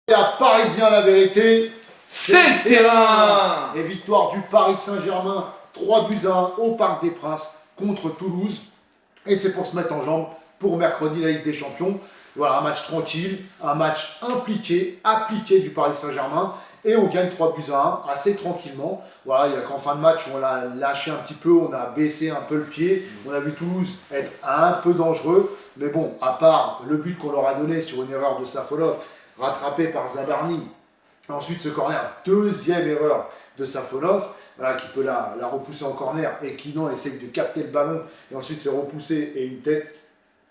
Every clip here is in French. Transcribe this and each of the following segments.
À Parisien, la vérité, c'est le terrain. Et victoire du Paris Saint-Germain, 3-1 au Parc des Princes contre Toulouse. Et c'est pour se mettre en jambe pour mercredi la Ligue des Champions. Voilà, un match tranquille, un match appliqué du Paris Saint-Germain. Et on gagne 3-1 assez tranquillement. Voilà, il n'y a qu'en fin de match, on l'a lâché un petit peu, on a baissé un peu le pied. On a vu Toulouse être un peu dangereux. Mais bon, à part le but qu'on leur a donné sur une erreur de Safolov, rattrapé par Zabarni. Ensuite, ce corner, deuxième erreur de Safonov, voilà, qui peut la repousser en corner et qui non essaie de capter le ballon et ensuite c'est repoussé et une tête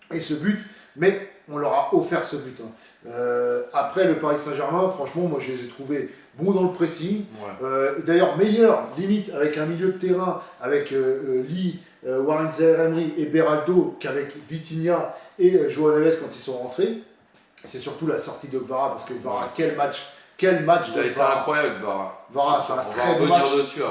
et ce but. Mais on leur a offert ce but. Après, le Paris Saint-Germain, franchement, moi je les ai trouvés bons dans le pressing. Ouais. D'ailleurs, meilleur, limite, avec un milieu de terrain, avec Lee, Warren Zaïre-Emery et Beraldo qu'avec Vitinha et João Neves quand ils sont rentrés. C'est surtout la sortie de Kvara, parce que Kvara, quel match il a été incroyable, Kvara. Kvara a fait un très bon match.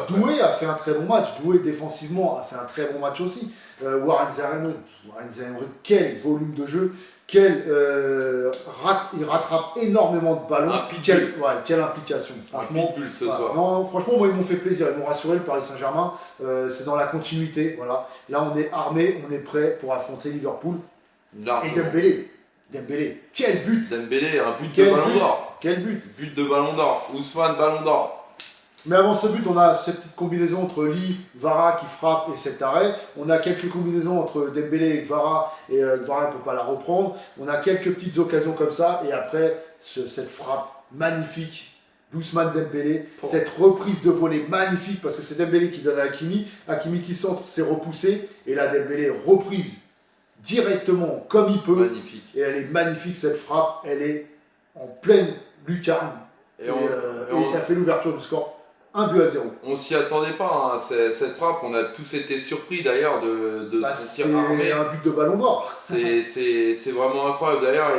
Doué a fait un très bon match. Doué, défensivement, a fait un très bon match aussi. Warren Zaïre-Emery, quel volume de jeu. Il rattrape énormément de ballons. Quelle implication. Franchement, ce soir. Non, franchement, moi, ils m'ont fait plaisir. Ils m'ont rassuré, le Paris Saint-Germain. C'est dans la continuité. Voilà. Là, on est armé, on est prêt pour affronter Liverpool. Et Dembélé, quel but! Dembélé, un but de ballon d'or. Quel but! But de ballon d'or. Ousmane, ballon d'or. Mais avant ce but, on a cette petite combinaison entre Lee, Kvara qui frappe et cet arrêt. On a quelques combinaisons entre Dembélé et Kvara ne peut pas la reprendre. On a quelques petites occasions comme ça. Et après, cette frappe magnifique d'Ousmane Dembélé, cette reprise de volée magnifique parce que c'est Dembélé qui donne à Hakimi. Hakimi qui centre, c'est repoussé. Et là, Dembélé reprise directement comme il peut. Magnifique. Et elle est magnifique cette frappe, elle est en pleine lucarne. Et ça fait l'ouverture du score. 1-0. On s'y attendait pas, hein. Cette frappe, on a tous été surpris d'ailleurs de se sentir armé. C'est un but de ballon d'or. C'est vraiment incroyable. D'ailleurs,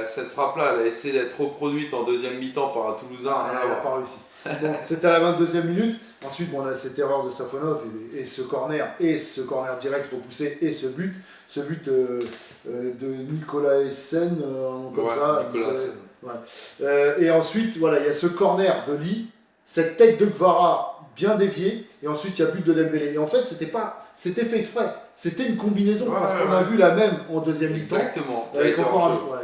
cette frappe-là, elle a essayé d'être reproduite en deuxième mi-temps par un Toulousain. Elle n'a pas réussi. Bon, c'était à la 22e minute. Ensuite, on a cette erreur de Safonov et ce corner direct repoussé et ce but de Nicolas Essen, comme ça. Nicolas Essen. Ouais. Et ensuite, voilà, il y a ce corner de Lee, cette tête de Kvara bien déviée, et ensuite il y a but de Dembélé. Et en fait, c'était fait exprès. C'était une combinaison, parce qu'on a vu la même en deuxième mi-temps. Exactement.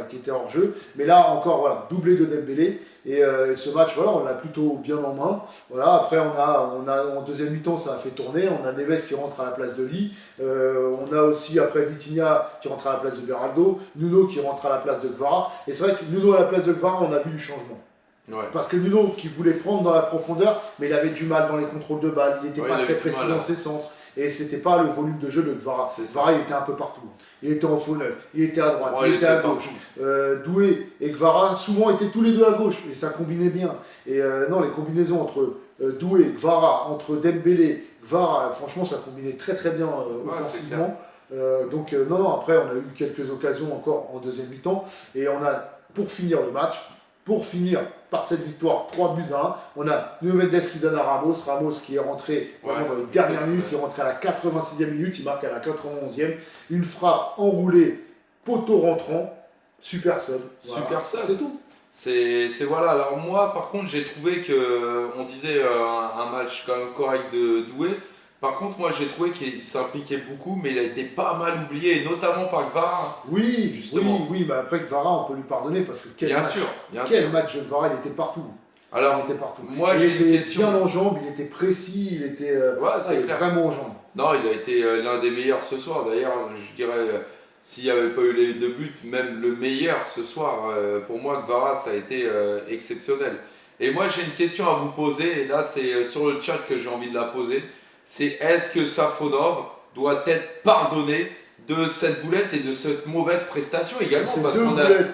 Qui était hors jeu. Mais là, encore, voilà, doublé de Dembélé. Et ce match, voilà, on l'a plutôt bien en main. Voilà, après, on a en deuxième mi-temps, ça a fait tourner. On a Neves qui rentre à la place de Lee. On a aussi, après, Vitinha qui rentre à la place de Beraldo. Nuno qui rentre à la place de Kvara. Et c'est vrai que Nuno à la place de Kvara, on a vu du changement. Ouais. Parce que Nuno, qui voulait prendre dans la profondeur, mais il avait du mal dans les contrôles de balle. Il n'était pas très précis dans ses centres. Et c'était pas le volume de jeu de Kvara. Kvara, il était un peu partout. Il était en faux neuf, il était à droite, il était à gauche. Doué et Kvara, souvent, étaient tous les deux à gauche. Et ça combinait bien. Et non, les combinaisons entre Doué, Kvara, entre Dembélé, Kvara, franchement, ça combinait très très bien offensivement. Donc, non, après, on a eu quelques occasions encore en deuxième mi-temps. Et on a, pour finir le match, par cette victoire 3-1, on a Nuno Mendes qui donne à Ramos qui est rentré dans les dernières minutes, il est rentré à la 86e minute, il marque à la 91e, une frappe enroulée, poteau rentrant, super sub. Voilà. Super sub. C'est tout. C'est voilà, alors moi par contre j'ai trouvé que, on disait un match quand même correct de Doué. Par contre, moi, j'ai trouvé qu'il s'impliquait beaucoup, mais il a été pas mal oublié, et notamment par Kvara. Oui, justement. Oui, mais après Kvara, on peut lui pardonner parce que quel match de Kvara, il était partout. Alors, il était partout. Moi, il était bien en jambes, il était précis, il était vraiment en jambes. Non, il a été l'un des meilleurs ce soir. D'ailleurs, je dirais, s'il n'y avait pas eu les deux buts, même le meilleur ce soir, pour moi, Kvara, ça a été exceptionnel. Et moi, j'ai une question à vous poser, et là, c'est sur le chat que j'ai envie de la poser. C'est est-ce que Safonov doit être pardonné de cette boulette et de cette mauvaise prestation également?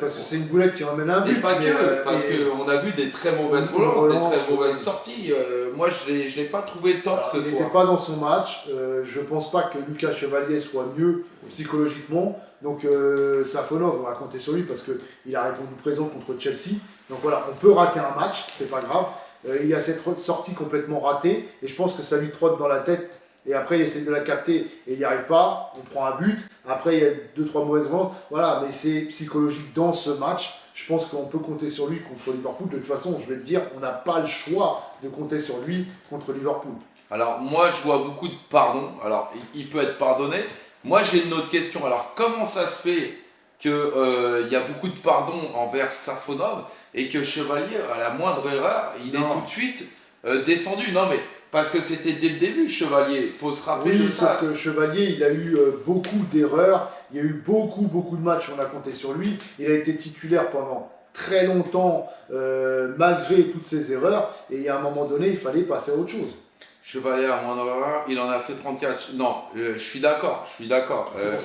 Parce que c'est une boulette qui ramène un but. Et pas que, parce qu'on a vu des très mauvaises relances, des très mauvaises sorties. Moi, je ne l'ai pas trouvé top ce soir. Il n'était pas dans son match. Je ne pense pas que Lucas Chevalier soit mieux psychologiquement. Donc Safonov, on va compter sur lui parce qu'il a répondu présent contre Chelsea. Donc voilà, on peut rater un match, c'est pas grave. Il y a cette sortie complètement ratée et je pense que ça lui trotte dans la tête et après il essaie de la capter et il n'y arrive pas, on prend un but, après il y a 2-3 mauvaises relances, voilà, mais c'est psychologique dans ce match. Je pense qu'on peut compter sur lui contre Liverpool. De toute façon, je vais te dire, on n'a pas le choix de compter sur lui contre Liverpool. Alors, moi, je vois beaucoup de pardon. Alors, il peut être pardonné. Moi, j'ai une autre question. Alors, comment ça se fait qu'il y a beaucoup de pardon envers Safonov et que Chevalier, à la moindre erreur, il est tout de suite descendu? Non, mais parce que c'était dès le début, Chevalier. Il faut se rappeler de ça. Sauf que Chevalier, il a eu beaucoup d'erreurs. Il y a eu beaucoup de matchs, on a compté sur lui. Il a été titulaire pendant très longtemps, malgré toutes ses erreurs. Et à un moment donné, il fallait passer à autre chose. Chevalier à moindre erreur, il en a fait 34. Non, je suis d'accord.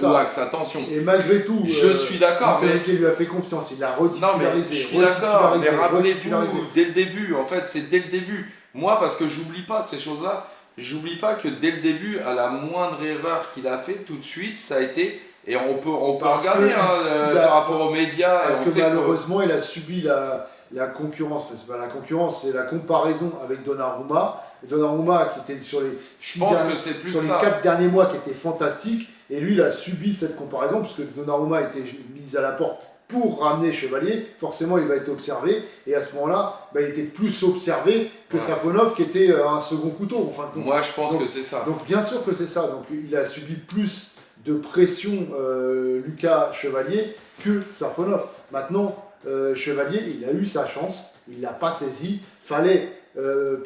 Ouax, attention. Et malgré tout, je suis d'accord. C'est lui qui lui a fait confiance, il l'a retitularisé. Non, mais je suis d'accord. Mais rappelez-vous, dès le début, en fait, c'est dès le début. Moi, parce que j'oublie pas ces choses-là, j'oublie pas que dès le début, à la moindre erreur qu'il a fait, tout de suite, ça a été. Et on peut regarder par rapport aux médias. Parce que malheureusement, il a subi la concurrence. Enfin, c'est pas la concurrence, c'est la comparaison avec Donnarumma. Donnarumma qui était sur les 4 derniers mois qui était fantastique. Et lui, il a subi cette comparaison parce que Donnarumma était mis à la porte pour ramener Chevalier. Forcément, il va être observé. Et à ce moment-là, il était plus observé que Safonov qui était un second couteau. En fin de compte. Moi, je pense que c'est ça. Donc, bien sûr que c'est ça. Donc, il a subi plus de pression Lucas Chevalier que Safonov. Maintenant, Chevalier, il a eu sa chance, il l'a pas saisi. Fallait,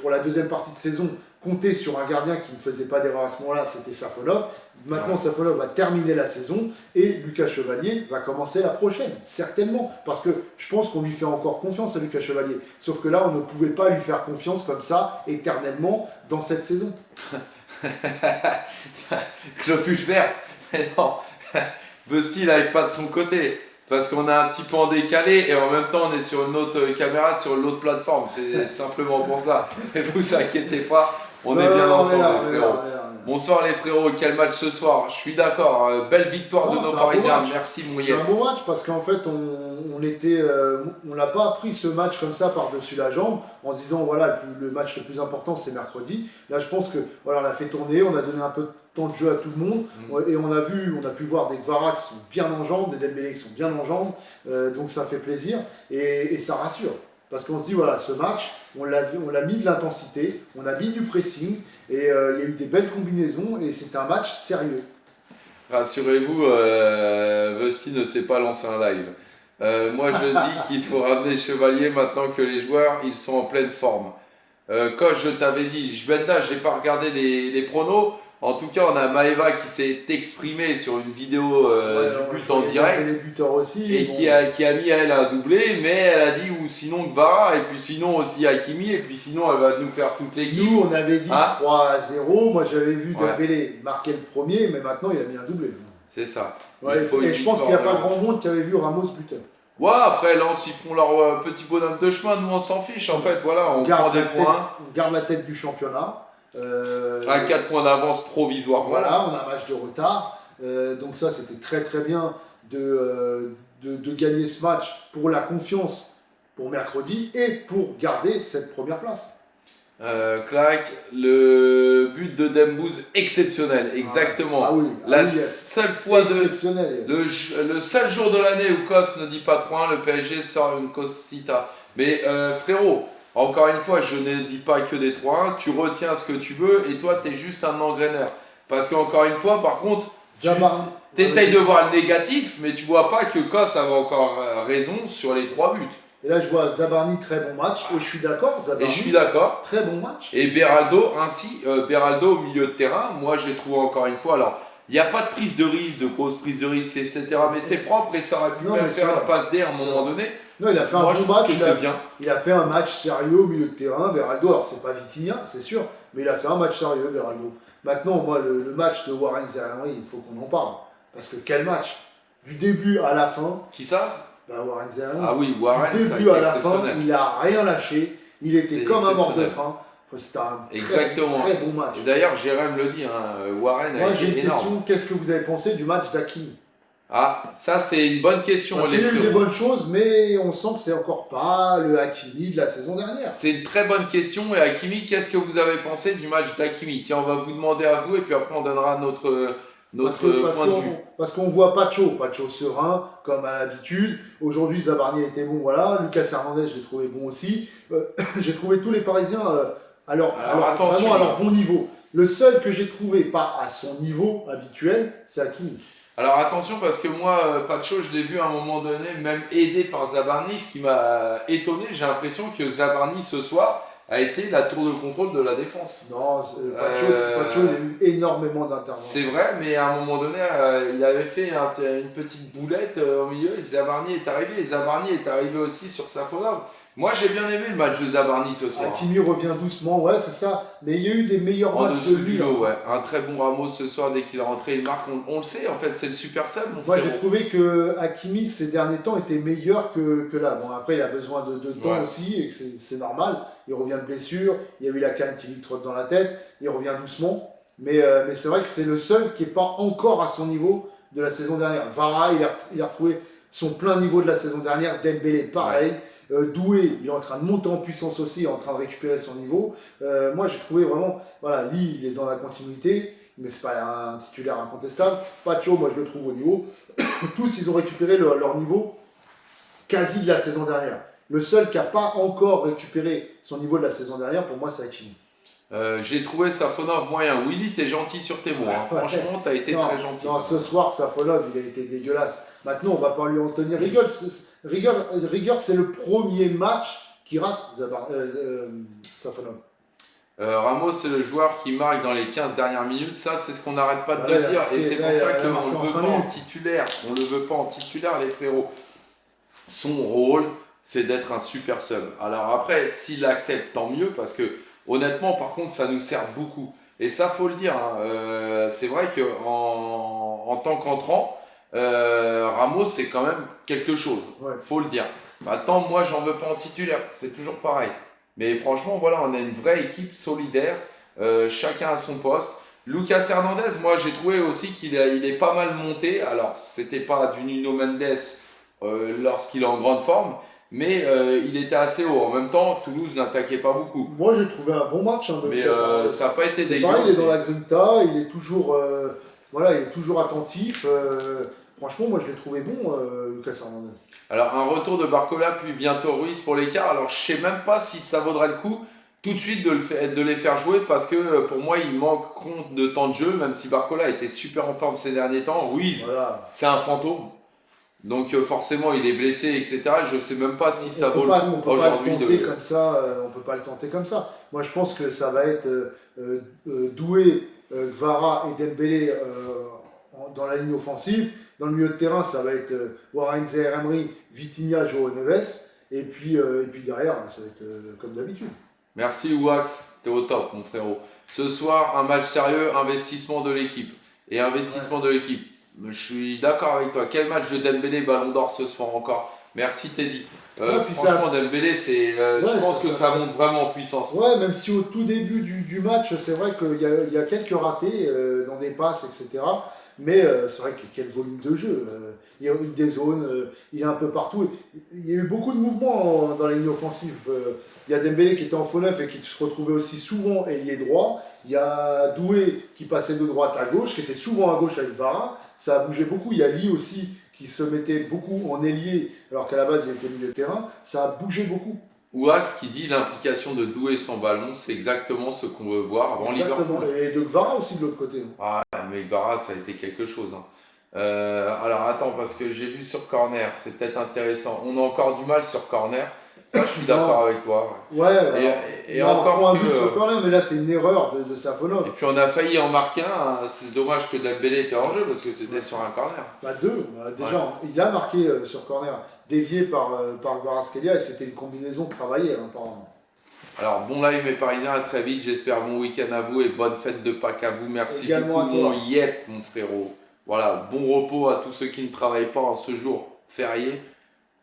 pour la deuxième partie de saison, compter sur un gardien qui ne faisait pas d'erreur à ce moment-là, c'était Safonov. Maintenant, Safonov va terminer la saison et Lucas Chevalier va commencer la prochaine, certainement. Parce que je pense qu'on lui fait encore confiance à Lucas Chevalier. Sauf que là, on ne pouvait pas lui faire confiance comme ça, éternellement, dans cette saison. Clofuche vert. Mais non, Busty il n'arrive pas de son côté parce qu'on est un petit peu en décalé et en même temps on est sur une autre caméra sur l'autre plateforme. C'est simplement pour ça. Mais vous inquiétez pas, on est bien ensemble les frérots. Bonsoir les frérots, quel match ce soir? Je suis d'accord, belle victoire de nos Parisiens. Merci Mouillet. C'est un beau match parce qu'en fait on n'a pas pris ce match comme ça par-dessus la jambe en se disant voilà le match le plus important c'est mercredi. Là je pense que voilà on a fait tourner, on a donné un peu de temps de jeu à tout le monde et on a pu voir des Gvara qui sont bien en jambes, des Dembélé qui sont bien en jambes, donc ça fait plaisir et ça rassure. Parce qu'on se dit, voilà, ce match, on l'a mis de l'intensité, on a mis du pressing, et il y a eu des belles combinaisons, et c'est un match sérieux. Rassurez-vous, Busty ne s'est pas lancé un live. Moi, je dis qu'il faut ramener Chevalier maintenant que les joueurs, ils sont en pleine forme. Coach, je t'avais dit, je n'ai pas regardé les pronos. En tout cas, on a Maeva qui s'est exprimée sur une vidéo du but en direct. Les buteurs aussi. Et qui a mis elle un doublé, mais elle a dit ou sinon Gvara, et puis sinon aussi Hakimi, et puis sinon elle va nous faire toute l'équipe. Nous, on avait dit 3-0. Moi, j'avais vu Dembélé marquer le premier, mais maintenant il a mis un doublé. C'est ça. Ouais, et je pense qu'il n'y a pas grand monde qui avait vu Ramos buteur. Ouais, après, là, ils feront leur petit bonhomme de chemin. Nous, on s'en fiche, en fait. Voilà, on prend des points. On garde la tête du championnat. À 4 points d'avance provisoirement. Voilà, on a un match de retard. Donc ça, c'était très très bien de gagner ce match pour la confiance pour mercredi et pour garder cette première place. Clac, le but de Dembouz exceptionnel, exactement. Seule fois le seul jour de l'année où Kos ne dit pas 3-1, le PSG sort une Cosita. Mais frérot, encore une fois, je ne dis pas que des 3-1, tu retiens ce que tu veux et toi, tu es juste un engraineur. Parce qu'encore une fois, par contre, tu essayes de voir le négatif, mais tu vois pas que Kos avait encore raison sur les 3 buts. Et là, je vois Zabarni, très bon match. Et je suis d'accord, Zabarni. Et je suis d'accord. Très bon match. Et Beraldo, ainsi, Beraldo au milieu de terrain, moi, j'ai trouvé encore une fois, alors, il n'y a pas de prise de risque, de grosse prise de risque, etc. Mais c'est propre et ça aurait pu même faire une passe D à un moment donné. Non, il a fait un bon match. Il a fait un match sérieux au milieu de terrain. Beraldo, alors c'est pas Vitinha, c'est sûr, mais il a fait un match sérieux, Beraldo. Maintenant, moi, le match de Warren Zaïre, il faut qu'on en parle. Parce que quel match! Du début à la fin. Qui ça? Warren Zaïre. Ah oui, Warren, du début à la fin, il a rien lâché. Il était comme un mort de faim. C'était un très bon match. Et d'ailleurs, Jérém le dit, Warren a été énorme. Moi, j'ai une question. Qu'est-ce que vous avez pensé du match d'Hakimi? Ah, ça c'est une bonne question, Parce les qu'il y a eu des frérots. bonnes choses, mais on sent que c'est encore pas le Hakimi de la saison dernière. C'est une très bonne question. Et Hakimi, qu'est-ce que vous avez pensé du match d'Hakimi? Tiens, on va vous demander à vous et puis après on donnera Parce notre que parce point de vue. qu'on voit Pacho serein comme à l'habitude. Aujourd'hui, Zabarni était bon, voilà. Lucas Hernandez, je l'ai trouvé bon aussi. J'ai trouvé tous les Parisiens Alors attention, vraiment à leur bon niveau. Le seul que j'ai trouvé pas à son niveau habituel, c'est Hakimi. alors attention parce que moi, Pacho, je l'ai vu à un moment donné, même aidé par Zabarni, ce qui m'a étonné. J'ai l'impression que Zabarni ce soir a été la tour de contrôle de la défense. Non, Pacho, il Euh, a eu énormément c'est d'interventions. vrai, mais à un moment donné, il avait fait une petite boulette au milieu et Zabarni est arrivé. Et Zabarni est arrivé aussi sur sa faute. Moi, j'ai bien aimé le match de Zabarni ce soir. Hakimi revient doucement, ouais, c'est ça. Mais il y a eu des meilleurs En matchs de dessous du lui, lot, hein. ouais. Un très bon Ramos ce soir, dès qu'il est rentré, il marque. On le sait, en fait, c'est le super sub, mon Moi, j'ai frérot. trouvé que Hakimi, ces derniers temps, était meilleur que là. Bon, après, il a besoin de temps Ouais. aussi, et que c'est normal. Il revient de blessure, il y a eu la canne qui lui trotte dans la tête, il revient doucement. Mais c'est vrai que c'est le seul qui n'est pas encore à son niveau de la saison dernière. Vara, il a retrouvé son plein niveau de la saison dernière. Dembélé, Ouais. pareil. Doué, il est en train de monter en puissance aussi, il est en train de récupérer son niveau. Moi, j'ai trouvé vraiment, voilà, Lee, il est dans la continuité, mais c'est pas un titulaire incontestable. Pacho, moi, je le trouve au niveau. Tous, ils ont récupéré leur niveau quasi de la saison dernière. Le seul qui n'a pas encore récupéré son niveau de la saison dernière, pour moi, c'est Hakimi. J'ai trouvé Safonov moyen. Willy, t'es gentil sur tes mots, hein. Ouais. Franchement, t'as été Non, très gentil. non, ce soir, Safonov, il a été dégueulasse. Maintenant, on va pas lui en tenir rigueur. Rigueur, c'est le premier match qui rate Safonov. Ramos, c'est le joueur qui marque dans les 15 dernières minutes. Ça, c'est ce qu'on n'arrête pas de Là, il a dire. Et marqué- c'est là, pour il ça a qu'on marqué ne le en veut 5 pas en minutes. titulaire. On ne le veut pas en titulaire, les frérots. Son rôle, c'est d'être un super sub. Alors après, s'il accepte, tant mieux, parce que honnêtement, par contre, ça nous sert beaucoup. Et ça, faut le dire, hein. C'est vrai que en tant qu'entrant, Ramos, c'est quand même quelque chose. Ouais. Faut le dire. Maintenant, moi, j'en veux pas en titulaire. C'est toujours pareil. Mais franchement, voilà, on a une vraie équipe solidaire. Chacun à son poste. Lucas Hernandez, moi, j'ai trouvé aussi il est pas mal monté. Alors, c'était pas du Nuno Mendes lorsqu'il est en grande forme, mais il était assez haut. En même temps, Toulouse n'attaquait pas beaucoup. Moi, j'ai trouvé un bon match de Mais Lucas Hernandez. ça n'a pas été C'est dégueu pareil, il est aussi. dans la grinta, il est toujours, voilà, il est toujours attentif. Franchement, moi, je l'ai trouvé bon, Lucas Hernandez. Alors, un retour de Barcola, puis bientôt Ruiz pour l'écart. Alors, je sais même pas si ça vaudrait le coup tout de suite de les faire jouer parce que pour moi, ils manqueront de temps de jeu, même si Barcola était super en forme ces derniers temps. Ruiz, Voilà. c'est un fantôme. Donc forcément, il est blessé, etc. Je sais même pas si ça On vaut peut le pas, coup on peut pas le aujourd'hui tenter de... comme ça. On peut pas le tenter comme ça. Moi, je pense que ça va être Doué, Gvara et Dembélé dans la ligne offensive. Dans le milieu de terrain, ça va être Warren Zaïre-Emery, Vitinha, Joao Neves. Et puis derrière, ça va être comme d'habitude. Merci Wax, t'es au top mon frérot. Ce soir, un match sérieux, investissement de l'équipe. Et investissement de l'équipe. Je suis d'accord avec toi. Quel match de Dembélé, Ballon d'Or ce soir encore. Merci Teddy. Ouais, puis Franchement, Dembélé, Ouais, je pense que ça monte vraiment en puissance. Ouais, même si au tout début du match, c'est vrai qu'il y a quelques ratés dans des passes, etc. Mais c'est vrai que quel volume de jeu. Il y a eu des zones, il est un peu partout. Il y a eu beaucoup de mouvements dans la ligne offensive. Il y a Dembélé qui était en faux neuf et qui se retrouvait aussi souvent ailier droit. Il y a Doué qui passait de droite à gauche, qui était souvent à gauche avec Vara. Ça a bougé beaucoup. Il y a Lee aussi qui se mettait beaucoup en ailier alors qu'à la base il était milieu de terrain. Ça a bougé beaucoup. Wax qui dit l'implication de Doué sans ballon, c'est exactement ce qu'on veut voir avant Exactement. Liverpool. Et de Gvara aussi de l'autre côté. Ah, mais Barra, ça a été quelque chose, hein. Alors attends, parce que j'ai vu sur corner, c'est peut-être intéressant. On a encore du mal sur corner. Ça, je suis d'accord avec toi. Ouais, Et là, on prend encore un but sur que. corner, mais là c'est une erreur de Safonov. Et puis on a failli en marquer un. C'est dommage que Dembélé était en jeu parce que c'était sur un corner. Bah deux, déjà, il a marqué sur corner, dévié par Kvaratskhelia, et c'était une combinaison travaillée, hein, apparemment. Alors bon live mes Parisiens, à très vite. J'espère bon week-end à vous et bonne fête de Pâques à vous. Merci Également beaucoup à toi. mon yep mon frérot. Voilà, bon repos à tous ceux qui ne travaillent pas en ce jour férié.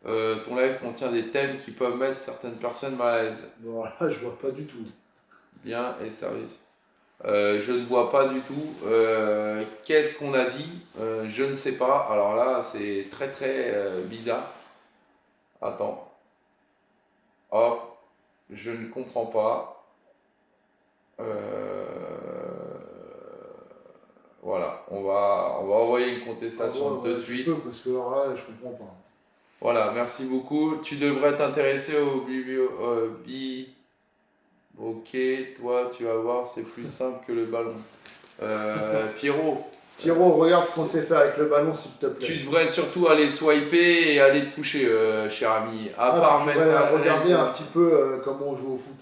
Ton live contient des thèmes qui peuvent mettre certaines personnes mal à l'aise. Bon, là, je vois pas du tout. Bien et service. Je ne vois pas du tout. Qu'est-ce qu'on a dit? Je ne sais pas. Alors là, c'est très très bizarre. Attends. Hop, je ne comprends pas. Voilà, on va envoyer une contestation de suite. Parce que alors là, je comprends pas. Voilà, merci beaucoup. Tu devrais t'intéresser au Ok, toi, tu vas voir, c'est plus simple que le ballon. Pierrot, Pierrot, regarde ce qu'on sait faire avec le ballon, s'il te plaît. tu devrais surtout aller swiper et aller te coucher, cher ami. À part Tu mettre devrais un regarder un petit peu comment on joue au foot.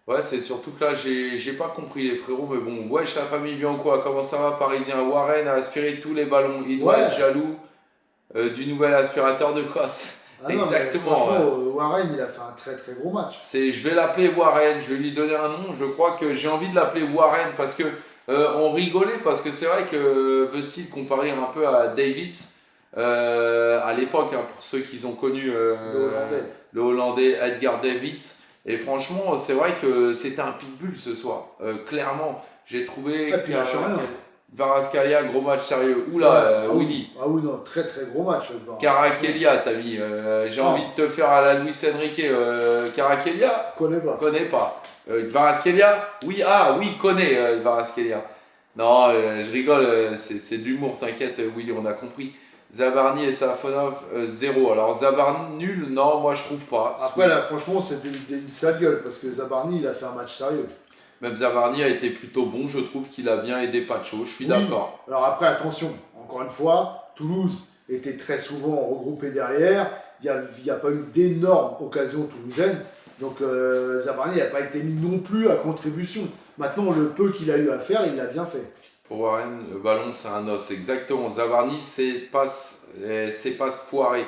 Ouais, c'est surtout que là, j'ai pas compris les frérots, mais bon, wesh, la famille bien ou quoi? Comment ça va, Parisien? Warren a aspiré tous les ballons. Il doit être jaloux du nouvel aspirateur de Cosse. Ah non, Exactement. franchement, Ouais. Warren, il a fait un très très gros match. Je vais l'appeler Warren, je vais lui donner un nom. Je crois que j'ai envie de l'appeler Warren parce que on rigolait, parce que c'est vrai que veut-il comparer un peu à Davids à l'époque, hein, pour ceux qui ont connu le Hollandais Edgar Davids. Et franchement, c'est vrai que c'était un pitbull ce soir. Clairement, j'ai trouvé Et puis il lâche rien. Varazkalia, gros match sérieux. Oula, Willy. Ah oui, non, très très gros match. Carakelia, t'as mis. J'ai envie de te faire à la Luis Enrique. Carakelia, Connais pas. connais pas. Varazkelia, oui, oui, connais Varazkelia. Non, je rigole, c'est de l'humour, t'inquiète, Willy, on a compris. Zabarni et Safonov, 0. Alors Zabarni, nul, non, moi je trouve pas. Après, là, franchement, c'est de sa gueule parce que Zabarni, il a fait un match sérieux. Même Zabarni a été plutôt bon, je trouve qu'il a bien aidé Pacho, je suis d'accord. Alors après, attention, encore une fois, Toulouse était très souvent regroupé derrière. Il n'y a pas eu d'énormes occasions toulousaines. Donc Zabarni n'a pas été mis non plus à contribution. Maintenant, le peu qu'il a eu à faire, il l'a bien fait. Pour Warren, le ballon c'est un os, exactement. Zabarni, c'est passe foiré.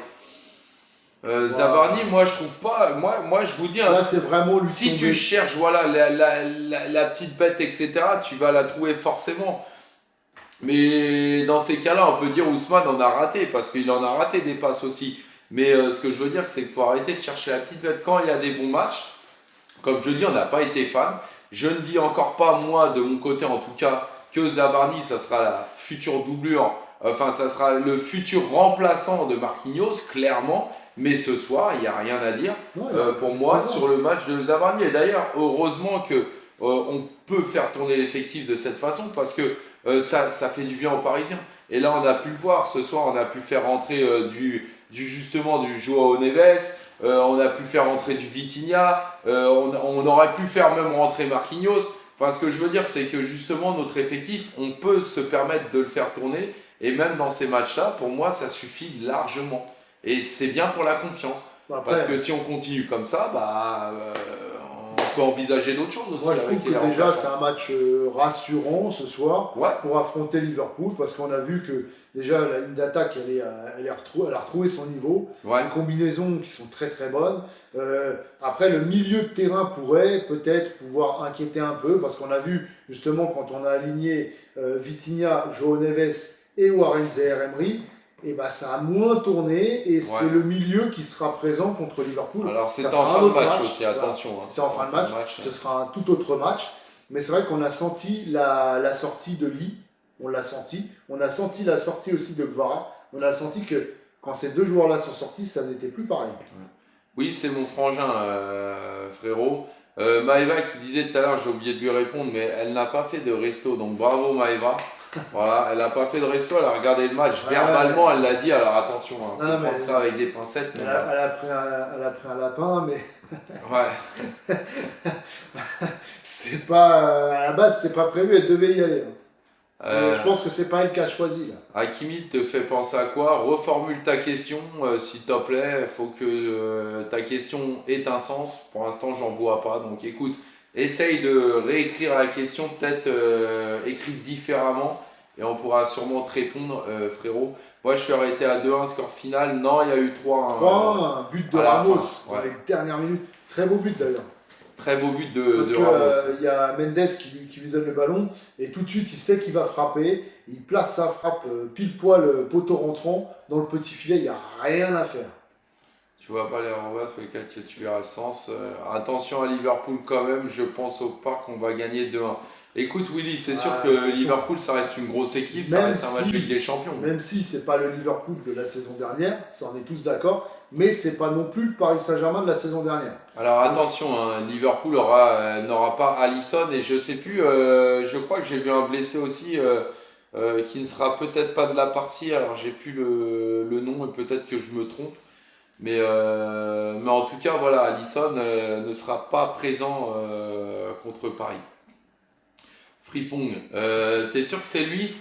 Zabarni, moi je trouve pas. Moi je vous dis, là c'est vraiment si tu cherches voilà, la petite bête, etc., tu vas la trouver forcément. Mais dans ces cas-là, on peut dire Ousmane en a raté, parce qu'il en a raté des passes aussi. Mais ce que je veux dire, c'est qu'il faut arrêter de chercher la petite bête quand il y a des bons matchs. Comme je dis, on n'a pas été fan. Je ne dis encore pas, moi, de mon côté en tout cas, que Zabarni, ça sera la future doublure, enfin, ça sera le futur remplaçant de Marquinhos, clairement. Mais ce soir, il n'y a rien à dire pour moi sur le match de Zabarni. Et d'ailleurs, heureusement que on peut faire tourner l'effectif de cette façon, parce que ça fait du bien aux Parisiens. Et là, on a pu le voir ce soir, on a pu faire rentrer justement du Joao Neves, on a pu faire rentrer du Vitinha, on aurait pu faire même rentrer Marquinhos. Enfin, ce que je veux dire, c'est que justement, notre effectif, on peut se permettre de le faire tourner. Et même dans ces matchs-là, pour moi, ça suffit largement. Et c'est bien pour la confiance. Après, parce que si on continue comme ça, on peut envisager d'autres choses aussi. Moi, je trouve que déjà, c'est un match rassurant ce soir pour affronter Liverpool, parce qu'on a vu que déjà la ligne d'attaque, elle a retrouvé son niveau. Les combinaisons qui sont très très bonnes. Après, le milieu de terrain pourrait peut-être pouvoir inquiéter un peu, parce qu'on a vu justement quand on a aligné Vitinha, Joao Neves et Warren Zaïre-Emery, et ça a moins tourné, et c'est le milieu qui sera présent contre Liverpool. Alors c'est en fin de match aussi, attention. C'est en fin de match, ce sera un tout autre match. Mais c'est vrai qu'on a senti la sortie de Lee, on l'a senti. On a senti la sortie aussi de Gvara. On a senti que quand ces deux joueurs-là sont sortis, ça n'était plus pareil. Oui, c'est mon frangin, frérot. Maëva qui disait tout à l'heure, j'ai oublié de lui répondre, mais elle n'a pas fait de resto, donc bravo Maëva. Voilà, elle n'a pas fait de resto, elle a regardé le match. Verbalement, elle l'a dit, alors attention, faut prendre ça avec des pincettes. Elle a pris un lapin, mais. Ouais. C'est pas. À la base, c'était pas prévu, elle devait y aller. Je pense que c'est pas elle qui a choisi là. Hakimi te fait penser à quoi? Reformule ta question, s'il te plaît. Il faut que ta question ait un sens. Pour l'instant, j'en vois pas. Donc écoute, essaye de réécrire la question, peut-être écrite différemment, et on pourra sûrement te répondre, frérot. Moi, je suis arrêté à 2-1, score final. Non, il y a eu 3-1. 3-1, un but de Ramos dans les dernières minutes. Très beau but d'ailleurs. Très beau but de Ramos. Il y a Mendes qui lui donne le ballon, et tout de suite, il sait qu'il va frapper. Il place sa frappe pile poil poteau rentrant dans le petit filet. Il n'y a rien à faire. Tu vas pas les rebattre, peut-être que tu verras le sens. Attention à Liverpool quand même, je pense au parc qu'on va gagner 2-1. Écoute Willy, c'est sûr que Liverpool ça reste une grosse équipe, ça Même reste un match de si, Ligue des Champions. même si c'est pas le Liverpool de la saison dernière, ça on est tous d'accord, mais c'est pas non plus le Paris Saint-Germain de la saison dernière. Alors attention, hein, Liverpool n'aura pas Alisson et je sais plus, je crois que j'ai vu un blessé aussi qui ne sera peut-être pas de la partie, alors j'ai plus le nom et peut-être que je me trompe. Mais en tout cas, voilà, Alisson ne sera pas présent contre Paris. Frimpong, t'es sûr que c'est lui?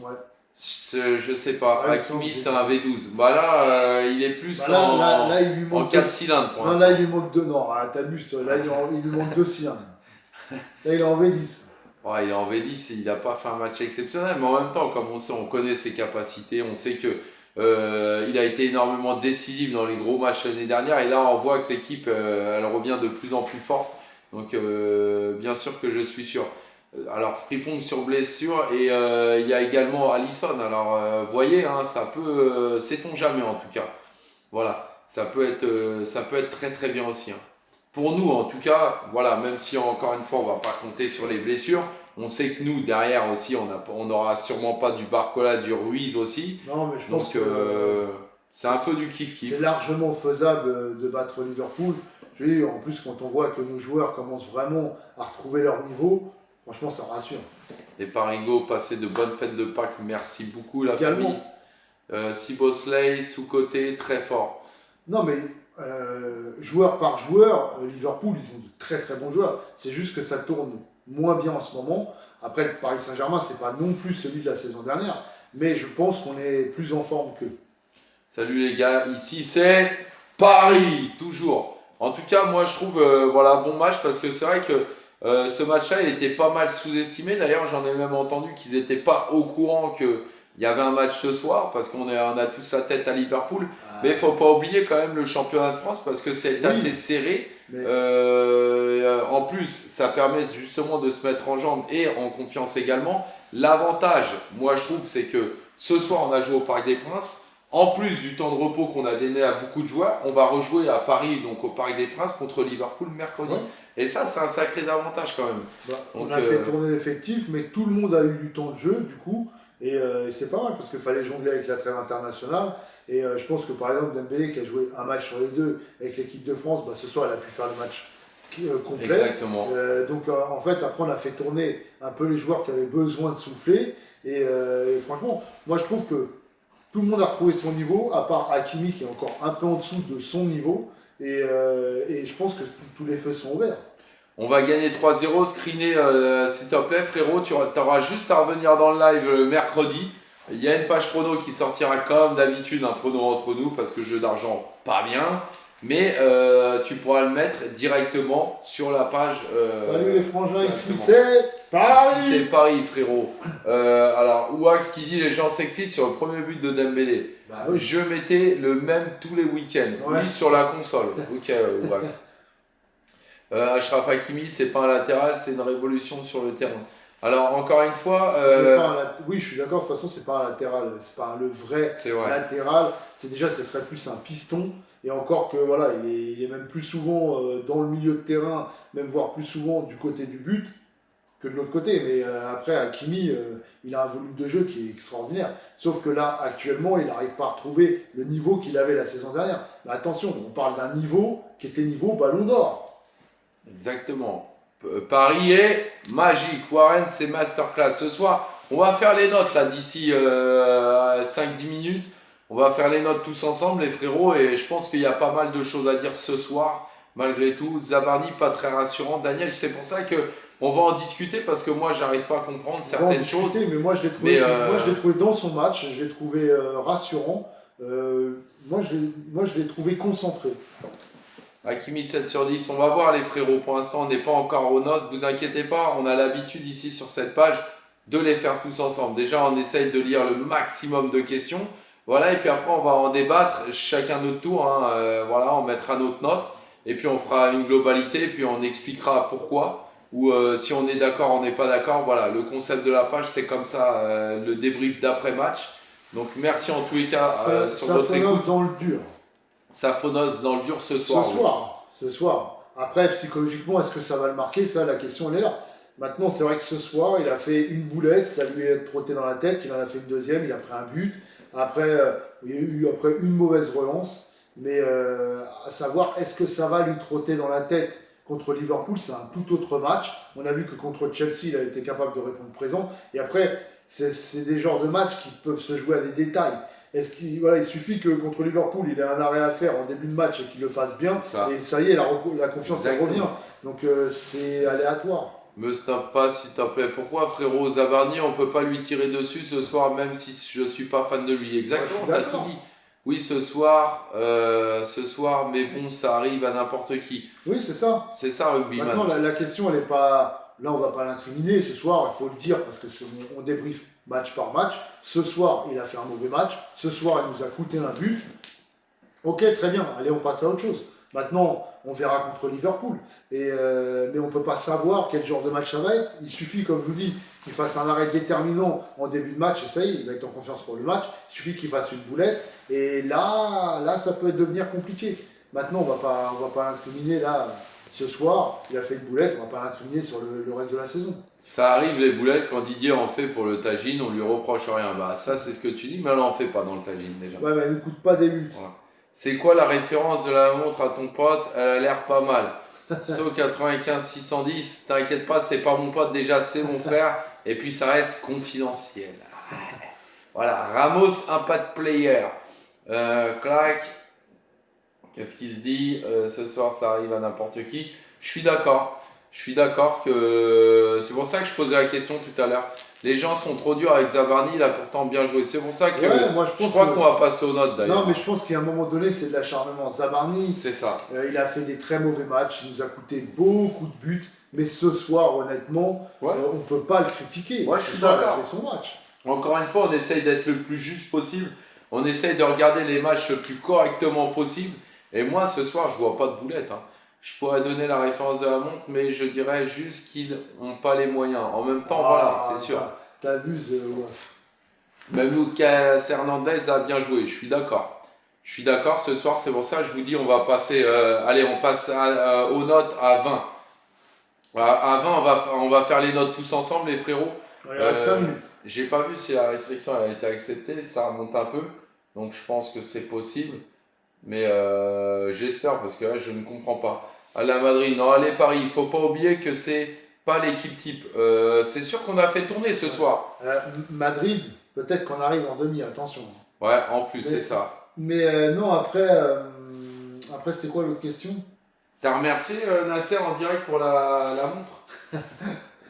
Ouais. Je sais pas. Ouais, Hakimi, c'est un V12. Bah là, il est plus là, il lui en manque 4 cylindres pour non, l'instant. là, il lui manque 2. Non, t'abuses, toi. Là, il lui manque 2 cylindres. Là, il est en V10. Ouais, il est en V10, il n'a pas fait un match exceptionnel, mais en même temps, comme on sait, on connaît ses capacités, on sait que il a été énormément décisif dans les gros matchs l'année dernière, et là on voit que l'équipe elle revient de plus en plus forte. Donc bien sûr que je suis sûr. Alors Frimpong sur blessure et il y a également Alisson. Alors voyez, hein, ça peut, sait-on jamais en tout cas. Voilà, ça peut être très très bien aussi, hein. Pour nous, en tout cas, voilà, même si encore une fois, on va pas compter sur les blessures, on sait que nous, derrière aussi, on n'aura sûrement pas du Barcola, du Ruiz aussi. Non, mais je Donc, pense que c'est un peu du kiff-kiff. c'est largement faisable de battre Liverpool. Je veux dire, en plus, quand on voit que nos joueurs commencent vraiment à retrouver leur niveau, franchement, ça rassure. Et Parigo, passez de bonnes fêtes de Pâques. Merci beaucoup, la Également. famille. Sibosley, sous-côté, très fort. Non, mais joueur par joueur, Liverpool, ils ont de très très bons joueurs. C'est juste que ça tourne moins bien en ce moment. Après, le Paris Saint-Germain, c'est pas non plus celui de la saison dernière, mais je pense qu'on est plus en forme qu'eux. Salut les gars, ici c'est Paris, toujours. En tout cas, moi je trouve voilà, bon match parce que c'est vrai que ce match-là il était pas mal sous-estimé. D'ailleurs, j'en ai même entendu qu'ils n'étaient pas au courant qu'il y avait un match ce soir parce on a tous la tête à Liverpool. Mais il ne faut pas oublier quand même le championnat de France parce que c'est assez serré. Mais En plus, ça permet justement de se mettre en jambes et en confiance également. L'avantage, moi je trouve, c'est que ce soir on a joué au Parc des Princes. En plus du temps de repos qu'on a donné à beaucoup de joueurs, on va rejouer à Paris, donc au Parc des Princes, contre Liverpool mercredi. ouais. Et ça, c'est un sacré avantage quand même. On Donc, a fait tourner l'effectif, mais tout le monde a eu du temps de jeu, du coup. Et c'est pas mal parce qu'il fallait jongler avec la trêve internationale. Et je pense que par exemple, Dembélé qui a joué un match sur les deux avec l'équipe de France, bah, ce soir elle a pu faire le match complet. exactement. Donc en fait, après on a fait tourner un peu les joueurs qui avaient besoin de souffler. Et franchement, moi je trouve que tout le monde a retrouvé son niveau, à part Hakimi qui est encore un peu en dessous de son niveau. Et je pense que tous les feux sont ouverts. On va gagner 3-0. Screené, s'il te plaît, frérot. Tu auras juste à revenir dans le live mercredi. Il y a une page prono qui sortira comme d'habitude, un prono entre nous, parce que jeu d'argent, pas bien. Mais tu pourras le mettre directement sur la page. Salut les frangins, ici directement. c'est Paris. Ici c'est Paris, frérot. Alors, Wax qui dit les gens s'excitent sur le premier but de Dembélé. Bah oui. Je mettais le même tous les week-ends. Ouais. Oui, sur la console. Ok, Wax. Achraf Hakimi, c'est pas un latéral, c'est une révolution sur le terrain. Alors, encore une fois, Oui, je suis d'accord, de toute façon, c'est pas un latéral, c'est pas le vrai c'est vrai. latéral. C'est déjà, ce serait plus un piston. Et encore que voilà, il est même plus souvent dans le milieu de terrain, même voire plus souvent du côté du but que de l'autre côté. Mais après, Hakimi, il a un volume de jeu qui est extraordinaire. Sauf que là, actuellement, il n'arrive pas à retrouver le niveau qu'il avait la saison dernière. Mais attention, on parle d'un niveau qui était niveau Ballon d'Or. Exactement. Paris est magique. Warren, c'est masterclass. Ce soir, on va faire les notes là d'ici 5-10 minutes. On va faire les notes tous ensemble, les frérots. Et je pense qu'il y a pas mal de choses à dire ce soir, malgré tout. Zabarni, pas très rassurant. Daniel, c'est pour ça que on va en discuter parce que moi, j'arrive pas à comprendre On va en certaines choses. discuter, mais moi je l'ai trouvé dans son match, je l'ai trouvé rassurant. Moi je l'ai trouvé concentré. Hakimi 7 sur 10, on va voir les frérots. Pour l'instant, on n'est pas encore aux notes. Vous inquiétez pas, on a l'habitude ici sur cette page de les faire tous ensemble. Déjà, on essaye de lire le maximum de questions. Voilà, et puis après, on va en débattre chacun notre tour. Voilà, on mettra notre note. Et puis, on fera une globalité. Et puis, on expliquera pourquoi. Ou si on est d'accord, on n'est pas d'accord. Voilà, le concept de la page, c'est comme ça, le débrief d'après-match. Donc, merci en tous les cas sur votre écoute. Dans le dur. Safonov dans le dur ce Ce soir. Oui. soir, ce soir. Après, psychologiquement, est-ce que ça va le marquer? Ça, la question, elle est là. Maintenant, c'est vrai que ce soir, il a fait une boulette, ça lui est trotté dans la tête, il en a fait une deuxième, il a pris un but. Après, il y a eu après une mauvaise relance. Mais à savoir, est-ce que ça va lui trotter dans la tête contre Liverpool? C'est un tout autre match. On a vu que contre Chelsea, il a été capable de répondre présent. Et après, c'est des genres de matchs qui peuvent se jouer à des détails. Voilà, il suffit que contre Liverpool, il ait un arrêt à faire en début de match et qu'il le fasse bien. Ça. Et ça y est, la confiance, elle Exactement. revient. Donc c'est aléatoire. Me snap pas s'il te plaît. Pourquoi frérot Zabarni, on peut pas lui tirer dessus ce soir même si je suis pas fan de lui. Exactement, Moi, je t'as suis tout d'accord. dit. Oui, ce soir, mais bon, ça arrive à n'importe qui. Oui, c'est ça. C'est ça, rugbyman. Maintenant, la question, elle n'est pas. Là, on va pas l'incriminer ce soir, il faut le dire, parce que on débriefe match par match. Ce soir, il a fait un mauvais match. Ce soir, il nous a coûté un but. Ok, très bien, allez, on passe à autre chose. Maintenant, on verra contre Liverpool. Mais on ne peut pas savoir quel genre de match ça va être. Il suffit, comme je vous dis, qu'il fasse un arrêt déterminant en début de match, et ça y est, il va être en confiance pour le match. Il suffit qu'il fasse une boulette, et là ça peut devenir compliqué. Maintenant, on va pas l'incriminer là. Ce soir, il a fait une boulette, on ne va pas l'incriminer sur le reste de la saison. Ça arrive les boulettes quand Didier en fait pour le tagine, on lui reproche rien. Bah ça c'est ce que tu dis, mais elle en fait pas dans le tagine déjà. Ouais, mais elle ne coûte pas des buts. Voilà. C'est quoi la référence de la montre à ton pote? Elle a l'air pas mal. So 95 610, t'inquiète pas, c'est pas mon pote déjà, c'est mon frère. Et puis ça reste confidentiel. Voilà, Ramos, impact player. Clac. Qu'est-ce qu'il se dit? Ce soir ça arrive à n'importe qui. Je suis d'accord. Je suis d'accord que c'est pour ça que je posais la question tout à l'heure. Les gens sont trop durs avec Zabarni, il a pourtant bien joué. C'est pour ça que Ouais, moi, je crois qu'on va passer aux notes d'ailleurs. Non, mais je pense qu'à un moment donné, c'est de l'acharnement. Zabarni, C'est ça. il a fait des très mauvais matchs, il nous a coûté beaucoup de buts. Mais ce soir, honnêtement, Ouais. on ne peut pas le critiquer. Moi, je Ce suis soir, d'accord. Il a fait son match. Encore une fois, on essaye d'être le plus juste possible. On essaye de regarder les matchs le plus correctement possible. Et moi, ce soir, je vois pas de boulette. Hein. Je pourrais donner la référence de la montre, mais je dirais juste qu'ils n'ont pas les moyens. En même temps, voilà, c'est sûr. T'abuses, ouais. Même Lucas Hernandez a bien joué, je suis d'accord. Je suis d'accord, ce soir, c'est pour ça que je vous dis, on va passer, allez, on passe aux notes à 20. À 20, on va faire les notes tous ensemble, les frérots. Il reste 5 minutes. J'ai pas vu si la restriction elle a été acceptée, ça remonte un peu, donc je pense que c'est possible. Mais j'espère parce que là, je ne comprends pas. À la Madrid, non, allez Paris, il faut pas oublier que c'est pas l'équipe type. C'est sûr qu'on a fait tourner ce soir. Madrid, peut-être qu'on arrive en demi, attention. Ouais, en plus, Mais- c'est ça. Mais non, après c'était quoi l'autre question? T'as remercié Nasser en direct pour la montre?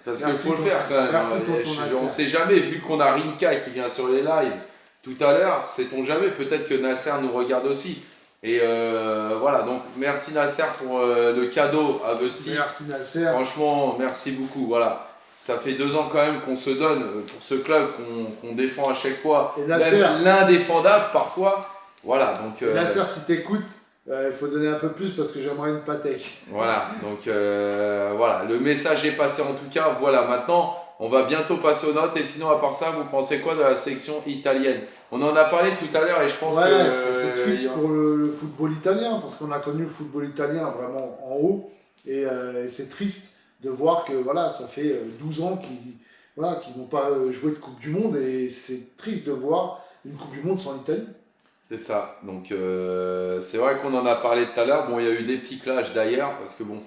Parce qu'il Merci, faut le faire quand même. merci, hein. tonton Nasser. On sait jamais, vu qu'on a Rinka qui vient sur les lives tout à l'heure, sait-on jamais, peut-être que Nasser nous regarde aussi. Et voilà, donc merci Nasser pour le cadeau à Busty. Merci Nasser. Franchement, merci beaucoup. Voilà, ça fait 2 ans quand même qu'on se donne pour ce club qu'on défend à chaque fois, Et Nasser. même l'indéfendable parfois. Voilà, donc Nasser, si t'écoutes, il faut donner un peu plus parce que j'aimerais une pâtèque. voilà, donc voilà, le message est passé en tout cas. Voilà, maintenant on va bientôt passer aux notes. Et sinon, à part ça, vous pensez quoi de la sélection italienne? On en a parlé tout à l'heure et je pense Ouais, que c'est triste pour le football italien parce qu'on a connu le football italien vraiment en haut et c'est triste de voir que voilà, ça fait 12 ans qu'ils n'ont pas joué de Coupe du Monde et c'est triste de voir une Coupe du Monde sans l'Italie. c'est ça. Donc c'est vrai qu'on en a parlé tout à l'heure. Bon, il y a eu des petits clashs d'ailleurs parce que bon,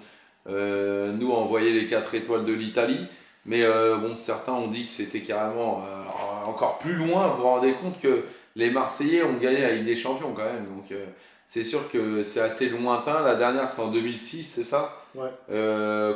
nous on envoyait les 4 étoiles de l'Italie. Mais bon, certains ont dit que c'était carrément encore plus loin. Vous vous rendez compte que les Marseillais ont gagné la Ligue des Champions quand même. Donc c'est sûr que c'est assez lointain. La dernière, c'est en 2006, c'est ça? Ouais.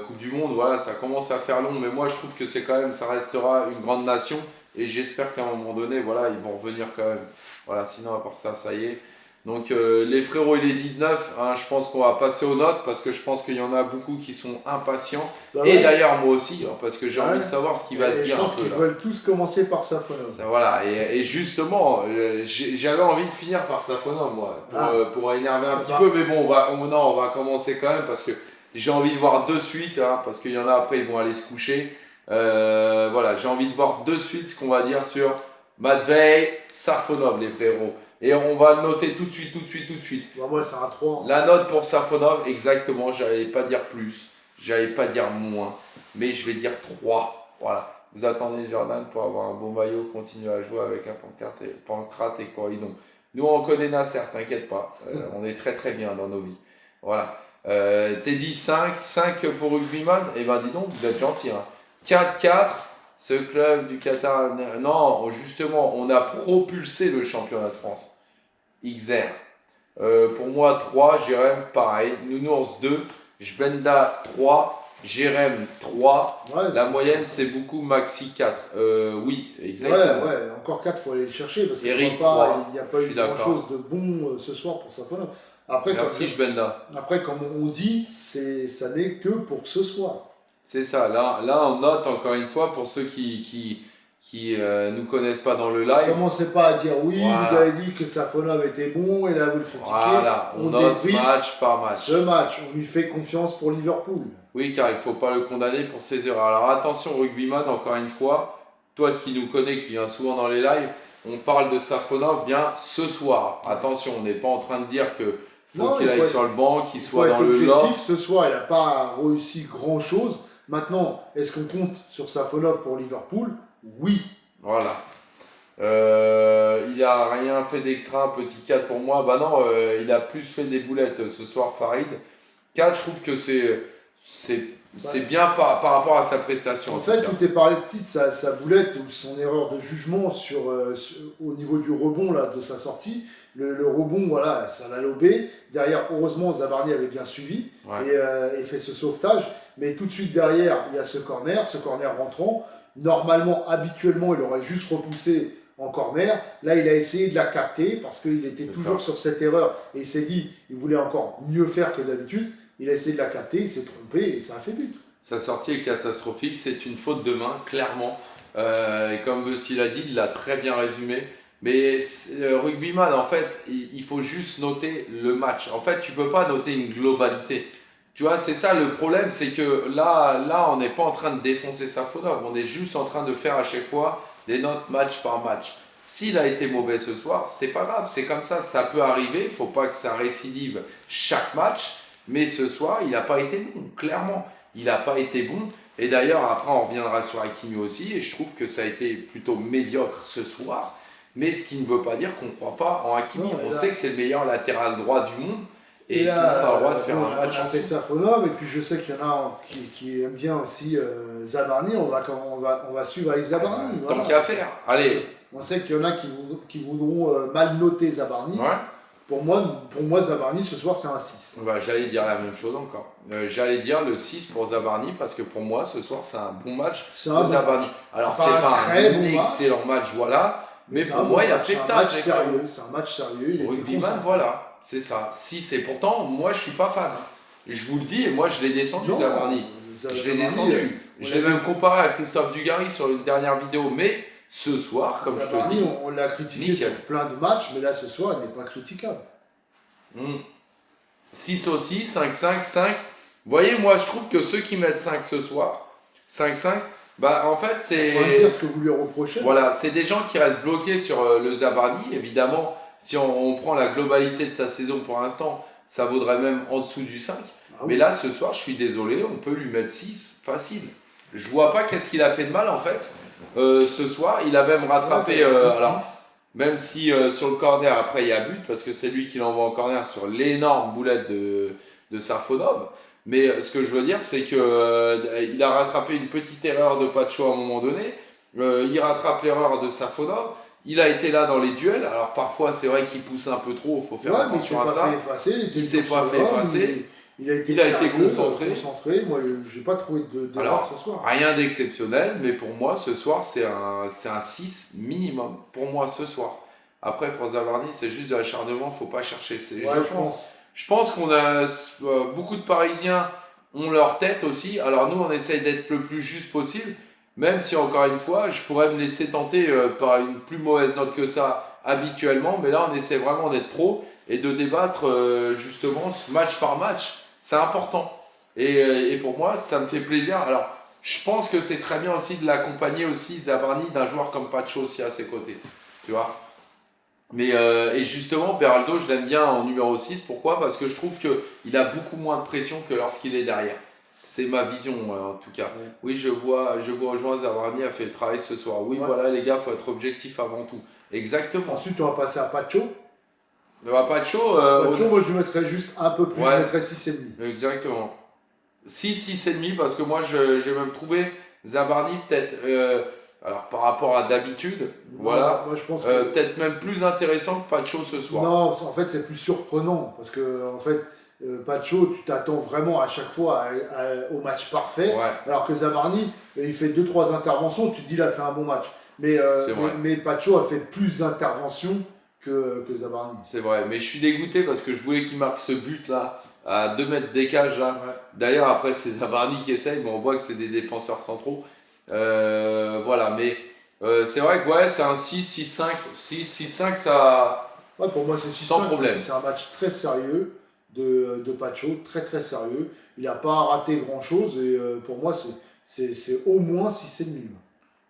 Coupe du Monde, voilà, ça commence à faire long. Mais moi, je trouve que c'est quand même, ça restera une grande nation. Et j'espère qu'à un moment donné, voilà, ils vont revenir quand même. Voilà, sinon, à part ça, ça y est. Donc les frérots, il est 19. Hein, je pense qu'on va passer aux notes parce que je pense qu'il y en a beaucoup qui sont impatients. Bah Et ouais. d'ailleurs, moi aussi, hein, parce que j'ai Ouais. envie de savoir ce qui va Et se je dire un pense peu qu'ils là. veulent tous commencer par Safonov. Ça, voilà, et justement, j'avais envie de finir par Safonov, moi, pour énerver un petit peu, mais bon, non, on va commencer quand même parce que j'ai envie de voir de suite, hein, parce qu'il y en a après, ils vont aller se coucher. Voilà, j'ai envie de voir de suite ce qu'on va dire sur Matvei Safonov, les frérots. Et on va le noter tout de suite, tout de suite, tout de suite. Bah, moi, c'est un 3. La note pour Safonov, exactement, j'allais pas dire plus, j'allais pas dire moins, mais je vais dire 3. Voilà. Vous attendez Jordan pour avoir un beau maillot, continuer à jouer avec un Pancrate et Corridon. Nous, on connaît Nasser, t'inquiète pas. On est très très bien dans nos vies. Voilà. T'es dit 5 pour Rugbyman. Eh ben dis donc, vous êtes gentil. Hein. 4-4, ce club du Qatar. Non, justement, on a propulsé le championnat de France. XR. Pour moi, 3, Jérém, pareil. Nounours 2, Jbenda 3. Jérém 3, Ouais, la moyenne c'est beaucoup, Maxi 4. Oui, ouais, exactement. ouais, encore 4, il faut aller le chercher parce qu'il Eric n'y 3, a pas je eu suis grand d'accord. chose de bon ce soir pour Safonov. Après, Merci Jbenda. comme on dit, ça n'est que pour ce soir. C'est ça, là on note encore une fois pour ceux qui nous connaissent pas dans le live. Commencez pas à dire oui, Voilà. vous avez dit que Safonov était bon et là vous le critiquez. Voilà, on note débriefe match par match. ce match, on lui fait confiance pour Liverpool. Oui, car il ne faut pas le condamner pour ses erreurs. Alors attention, Rugbyman, encore une fois, toi qui nous connais, qui viens souvent dans les lives, on parle de Safonov bien ce soir. Attention, on n'est pas en train de dire que faut qu'il aille sur le banc, qu'il soit dans le loft. Ce soir, il n'a pas réussi grand-chose. Maintenant, est-ce qu'on compte sur Safonov pour Liverpool? Oui. Voilà. Il a rien fait d'extra, un petit 4 pour moi. Bah non, il a plus fait des boulettes ce soir, Farid. 4, je trouve que c'est bien par rapport à sa prestation. En fait, tout est parlé de titre, sa boulette ou son erreur de jugement au niveau du rebond là, de sa sortie. Le rebond, voilà, ça l'a lobé. Derrière, heureusement, Zabarni avait bien suivi et fait ce sauvetage. Mais tout de suite derrière, il y a ce corner rentrant. Normalement, habituellement, il aurait juste repoussé en corner. Là, il a essayé de la capter parce qu'il était toujours sur cette erreur. Et il s'est dit, il voulait encore mieux faire que d'habitude. Il a essayé de la capter, il s'est trompé et ça a fait but. Sa sortie est catastrophique, c'est une faute de main, clairement. Et comme Bessie l'a dit, il l'a très bien résumé. Mais Rugbyman, en fait, il faut juste noter le match. En fait, tu peux pas noter une globalité. Tu vois, c'est ça le problème, c'est que là, on n'est pas en train de défoncer Safonov. On est juste en train de faire à chaque fois des notes match par match. S'il a été mauvais ce soir, c'est pas grave, c'est comme ça peut arriver. Il faut pas que ça récidive chaque match. Mais ce soir, il n'a pas été bon, clairement. Il n'a pas été bon. Et d'ailleurs, après, on reviendra sur Hakimi aussi. Et je trouve que ça a été plutôt médiocre ce soir. Mais ce qui ne veut pas dire qu'on ne croit pas en Hakimi. On sait que c'est le meilleur latéral droit du monde. Et tout le monde a le droit de faire un match. On a fait Safonov. Et puis je sais qu'il y en a qui aiment bien aussi Zabarni. On va suivre avec Zabarni. Tant qu'à faire. Allez. On sait qu'il y en a qui voudront mal noter Zabarni. Ouais. Pour moi, Zabarni, ce soir, c'est un 6. Bah, j'allais dire la même chose encore. J'allais dire le 6 pour Zabarni parce que pour moi, ce soir, c'est un bon match pour Zabarni. Alors, c'est pas un excellent match, voilà. Mais pour moi, il a fait taf. C'est un match sérieux. Rugbyman, voilà. C'est ça. 6 et pourtant, moi, je suis pas fan. Je vous le dis, et moi, je l'ai descendu, Zabarni. Je l'ai descendu. Je l'ai même comparé à Christophe Dugarry sur une dernière vidéo. Mais ce soir, comme je te dis, on l'a critiqué sur plein de matchs, mais là ce soir, il n'est pas critiquable. 6 aussi, 5-5, 5. Vous voyez, moi je trouve que ceux qui mettent 5 ce soir, 5-5, bah en fait c'est... Il faut dire ce que vous lui reprochez. Voilà, c'est des gens qui restent bloqués sur le Zabarni. Évidemment, si on prend la globalité de sa saison pour l'instant, ça vaudrait même en dessous du 5. Mais là, ce soir, je suis désolé, on peut lui mettre 6, facile. Je vois pas qu'est-ce qu'il a fait de mal en fait. Ce soir, il a même rattrapé, alors, même si sur le corner, après il y a but, parce que c'est lui qui l'envoie en corner sur l'énorme boulette de Safonov. Mais ce que je veux dire, c'est qu'il a rattrapé une petite erreur de Pacho à un moment donné. Il rattrape l'erreur de Safonov. Il a été là dans les duels. Alors parfois, c'est vrai qu'il pousse un peu trop, il faut faire attention à ça. Il ne s'est pas fait effacer. Il a été concentré. Moi, je n'ai pas trouvé d'erreur ce soir. Rien d'exceptionnel, mais pour moi, ce soir, c'est un 6 minimum. Pour moi, ce soir. Après, pour Zabarni, c'est juste de l'acharnement, il ne faut pas chercher. Je pense qu'on a beaucoup de Parisiens ont leur tête aussi. Alors nous, on essaye d'être le plus juste possible, même si, encore une fois, je pourrais me laisser tenter par une plus mauvaise note que ça habituellement. Mais là, on essaie vraiment d'être pro et de débattre justement match par match. C'est important. Et pour moi, ça me fait plaisir. Alors, je pense que c'est très bien aussi de l'accompagner aussi, Zabarni, d'un joueur comme Pacho aussi à ses côtés. Tu vois. Et justement, Beraldo, je l'aime bien en numéro 6. Pourquoi? Parce que je trouve qu'il a beaucoup moins de pression que lorsqu'il est derrière. C'est ma vision, en tout cas. Ouais. Oui, je vois João Zabarni a fait le travail ce soir. Oui, Ouais. voilà, les gars, faut être objectif avant tout. Exactement. Ensuite, on va passer à Pacho. Pacho, Pacho, moi, je le mettrais juste un peu plus. Ouais. Je mettrais 6,5. exactement. 6,5, parce que moi, j'ai même trouvé Zabarni peut-être, alors par rapport à d'habitude, voilà, Moi, je pense que. peut-être même plus intéressant que Pacho ce soir. Non, en fait, c'est plus surprenant parce que, en fait, Pacho, tu t'attends vraiment à chaque fois au match parfait. Ouais, Alors que Zabarni, il fait 2-3 interventions, tu te dis, il a fait un bon match. c'est vrai. Mais Pacho a fait plus d'interventions que Zabarni. C'est vrai, mais je suis dégoûté parce que je voulais qu'il marque ce but là, à 2 mètres d'écage là. Ouais. D'ailleurs, après, c'est Zabarni qui essaye, mais on voit que c'est des défenseurs centraux. Voilà, mais c'est vrai que ouais, c'est un 6-6-5. 6-6-5, ça. Ouais, pour moi, c'est 6 Sans problème. C'est un match très sérieux de Pacho, très très sérieux. Il n'a pas raté grand-chose et pour moi, c'est au moins 6,5.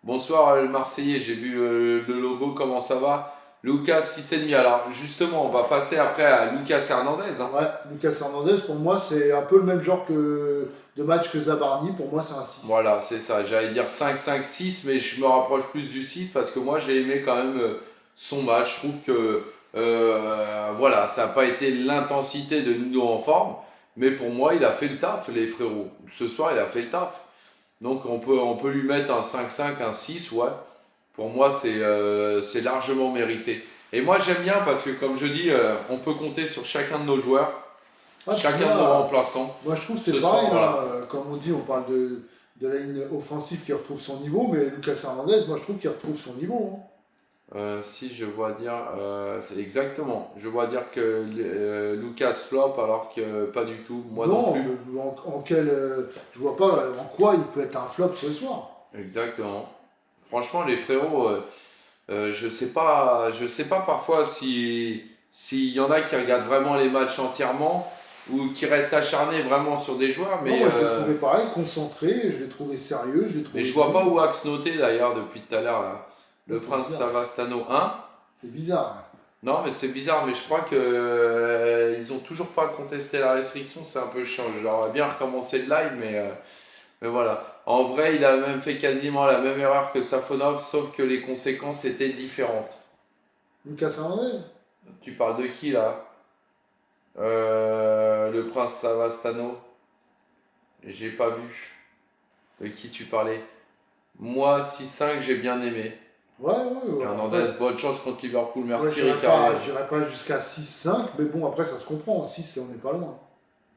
Bonsoir le Marseillais, j'ai vu le logo, comment ça va? Lucas 6,5. Alors justement, on va passer après à Lucas Hernandez. Hein. Ouais, Lucas Hernandez, pour moi, c'est un peu le même genre de match que Zabarni. Pour moi, c'est un 6. Voilà, c'est ça. J'allais dire 5-5-6, mais je me rapproche plus du 6 parce que moi j'ai aimé quand même son match. Je trouve que voilà, ça n'a pas été l'intensité de Nuno en forme, mais pour moi il a fait le taf, les frérots. Ce soir il a fait le taf. Donc on peut lui mettre un 5-5, un 6, ouais. Pour moi c'est largement mérité. Et moi j'aime bien parce que comme je dis, on peut compter sur chacun de nos joueurs, Ouais, chacun de nos remplaçants. moi, je trouve que c'est Ce pareil. soir, voilà. Hein. Comme on dit, on parle de la ligne offensive qui retrouve son niveau, mais Lucas Hernandez, moi, je trouve qu'il retrouve son niveau. Hein. Si je vois dire, c'est exactement. Je vois dire que Lucas flop alors que pas du tout. Moi non plus. En quel, je vois pas en quoi il peut être un flop ce soir. Exactement. Franchement, les frérots, je sais pas parfois s'il y en a qui regardent vraiment les matchs entièrement ou qui restent acharnés vraiment sur des joueurs, Non, mais moi, je l'ai trouvé pareil, concentré, je l'ai trouvé sérieux, je l'ai trouvé mais je vois bon. pas où Axe noté d'ailleurs depuis tout à l'heure là. Le C'est Prince bizarre. Savastano 1. C'est bizarre. Non, mais c'est bizarre, mais je crois que ils ont toujours pas contesté la restriction, c'est un peu chiant. J'aurais bien recommencé le live, mais voilà. En vrai, il a même fait quasiment la même erreur que Safonov, sauf que les conséquences étaient différentes. Lucas Hernandez? Tu parles de qui là? Le Prince Savastano? J'ai pas vu. De qui tu parlais? Moi, 6-5, j'ai bien aimé. Ouais, ouais, ouais. Hernandez, Après, bonne chance contre Liverpool, ouais, merci Ricard. j'irai pas jusqu'à 6-5, mais bon, après, ça se comprend. 6, on n'est pas loin.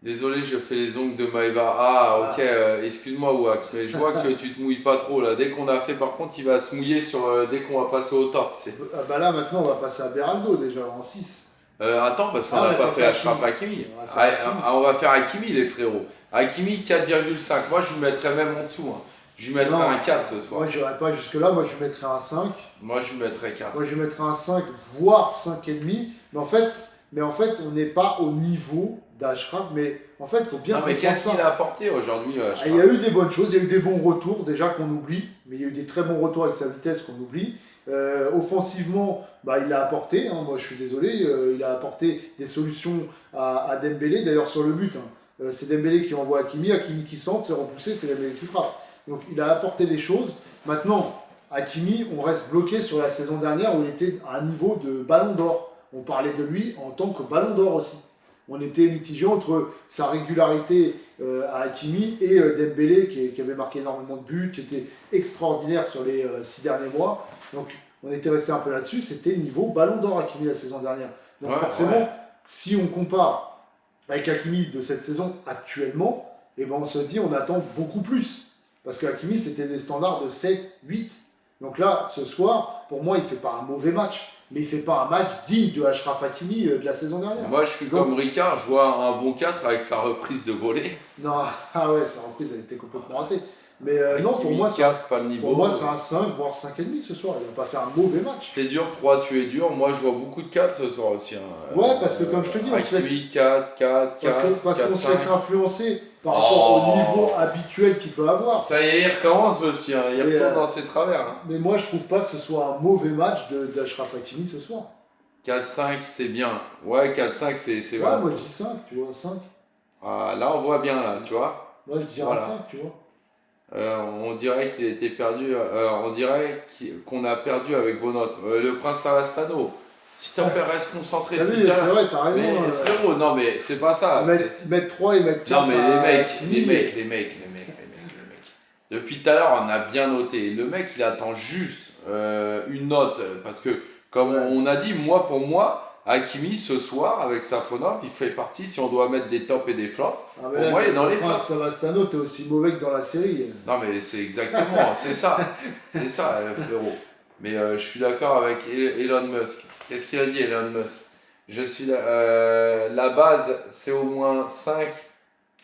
Désolé, je fais les ongles de Maïva. Ah, ok, excuse-moi, Wax, mais je vois que tu te mouilles pas trop là. Dès qu'on a fait, par contre, il va se mouiller dès qu'on va passer au top, tu sais. Ah bah là, maintenant, on va passer à Beraldo déjà en 6. Attends, parce qu'on Ah, n'a on a pas pas fait fait Achraf Hakimi. Hakimi. On va faire Hakimi. On va faire Hakimi, les frérots. Hakimi, 4,5. Moi, je lui mettrais même en dessous. Hein. Je lui mettrais Non, un 4 ce soir. Moi, j'irai pas jusque-là. Moi, je lui mettrais un 5. Moi, je lui mettrais 4. Moi, je lui mettrais un 5, voire 5,5. Mais en fait, on n'est pas au niveau d'Ashraf. Mais en fait, il faut bien Non, mais comprendre qu'est-ce ça. qu'il a apporté aujourd'hui, Achraf? Il y a eu des bonnes choses, il y a eu des bons retours déjà qu'on oublie, mais il y a eu des très bons retours avec sa vitesse qu'on oublie. Offensivement, il a apporté, hein, moi je suis désolé, il a apporté des solutions à Dembélé, d'ailleurs sur le but, hein, c'est Dembélé qui envoie Hakimi, Hakimi qui centre, c'est repoussé, c'est Dembélé qui frappe. Donc il a apporté des choses. Maintenant, Hakimi, on reste bloqué sur la saison dernière où il était à un niveau de ballon d'or. On parlait de lui en tant que ballon d'or aussi. On était mitigé entre sa régularité à Hakimi et Dembélé qui avait marqué énormément de buts, qui était extraordinaire sur les 6 derniers mois. Donc on était resté un peu là-dessus, c'était niveau ballon d'or Hakimi la saison dernière. Donc forcément, si on compare avec Hakimi de cette saison actuellement, eh ben on se dit on attend beaucoup plus. Parce que Hakimi c'était des standards de 7, 8. Donc là, ce soir, pour moi, il ne fait pas un mauvais match. Mais il ne fait pas un match digne de Achraf Hakimi de la saison dernière. Moi, je suis comme Ricard, je vois un bon 4 avec sa reprise de volée. Non, ah ouais, sa reprise, elle était complètement ratée. Mais non, pour Hakimi, moi, c'est 4, pas le niveau. pour moi, c'est un 5, voire 5,5 ce soir. Il ne va pas faire un mauvais match. T'es dur, 3, tu es dur. Moi, je vois beaucoup de 4 ce soir aussi. Hein. Ouais, parce que comme je te dis, on se laisse... Hakimi, 4, 4, 4, Parce 4, qu'on se 5. laisse influencer par rapport au niveau habituel qu'il peut avoir. Ça y est, il recommence aussi. Hein. Il Et, retourne dans ses travers. Hein. Mais moi, je trouve pas que ce soit un mauvais match d'Achraf Hakimi ce soir. 4-5, c'est bien. Ouais, 4-5, c'est Ouais, vraiment. moi je dis 5, tu vois, 5. Ah, là, on voit bien, là, tu vois. Moi je dirais Voilà. 5, tu vois. On dirait qu'il a été perdu. On dirait qu'on a perdu avec vos notes. Le prince Savastano, s'il te plaît, reste concentré T'as depuis vu, tout à c'est l'heure. vrai, t'as raison. Mais frérot, non, mais c'est pas ça. Ils mettent 3, ils mettent Non, 4 mais à les Kimi. mecs. Depuis tout à l'heure, on a bien noté. Le mec, il attend juste une note. Parce que, comme Ouais. on a dit, pour moi, Hakimi, ce soir, avec Safonov, il fait partie, si on doit mettre des tops et des flops, Ah, mais pour là, moi, il est dans le les prince flops. Savastano, t'es aussi mauvais que dans la série. Non, mais c'est exactement, c'est ça. C'est ça, frérot. Mais je suis d'accord avec Elon Musk. Qu'est-ce qu'il a dit, Elon Musk? La base, c'est au moins 5,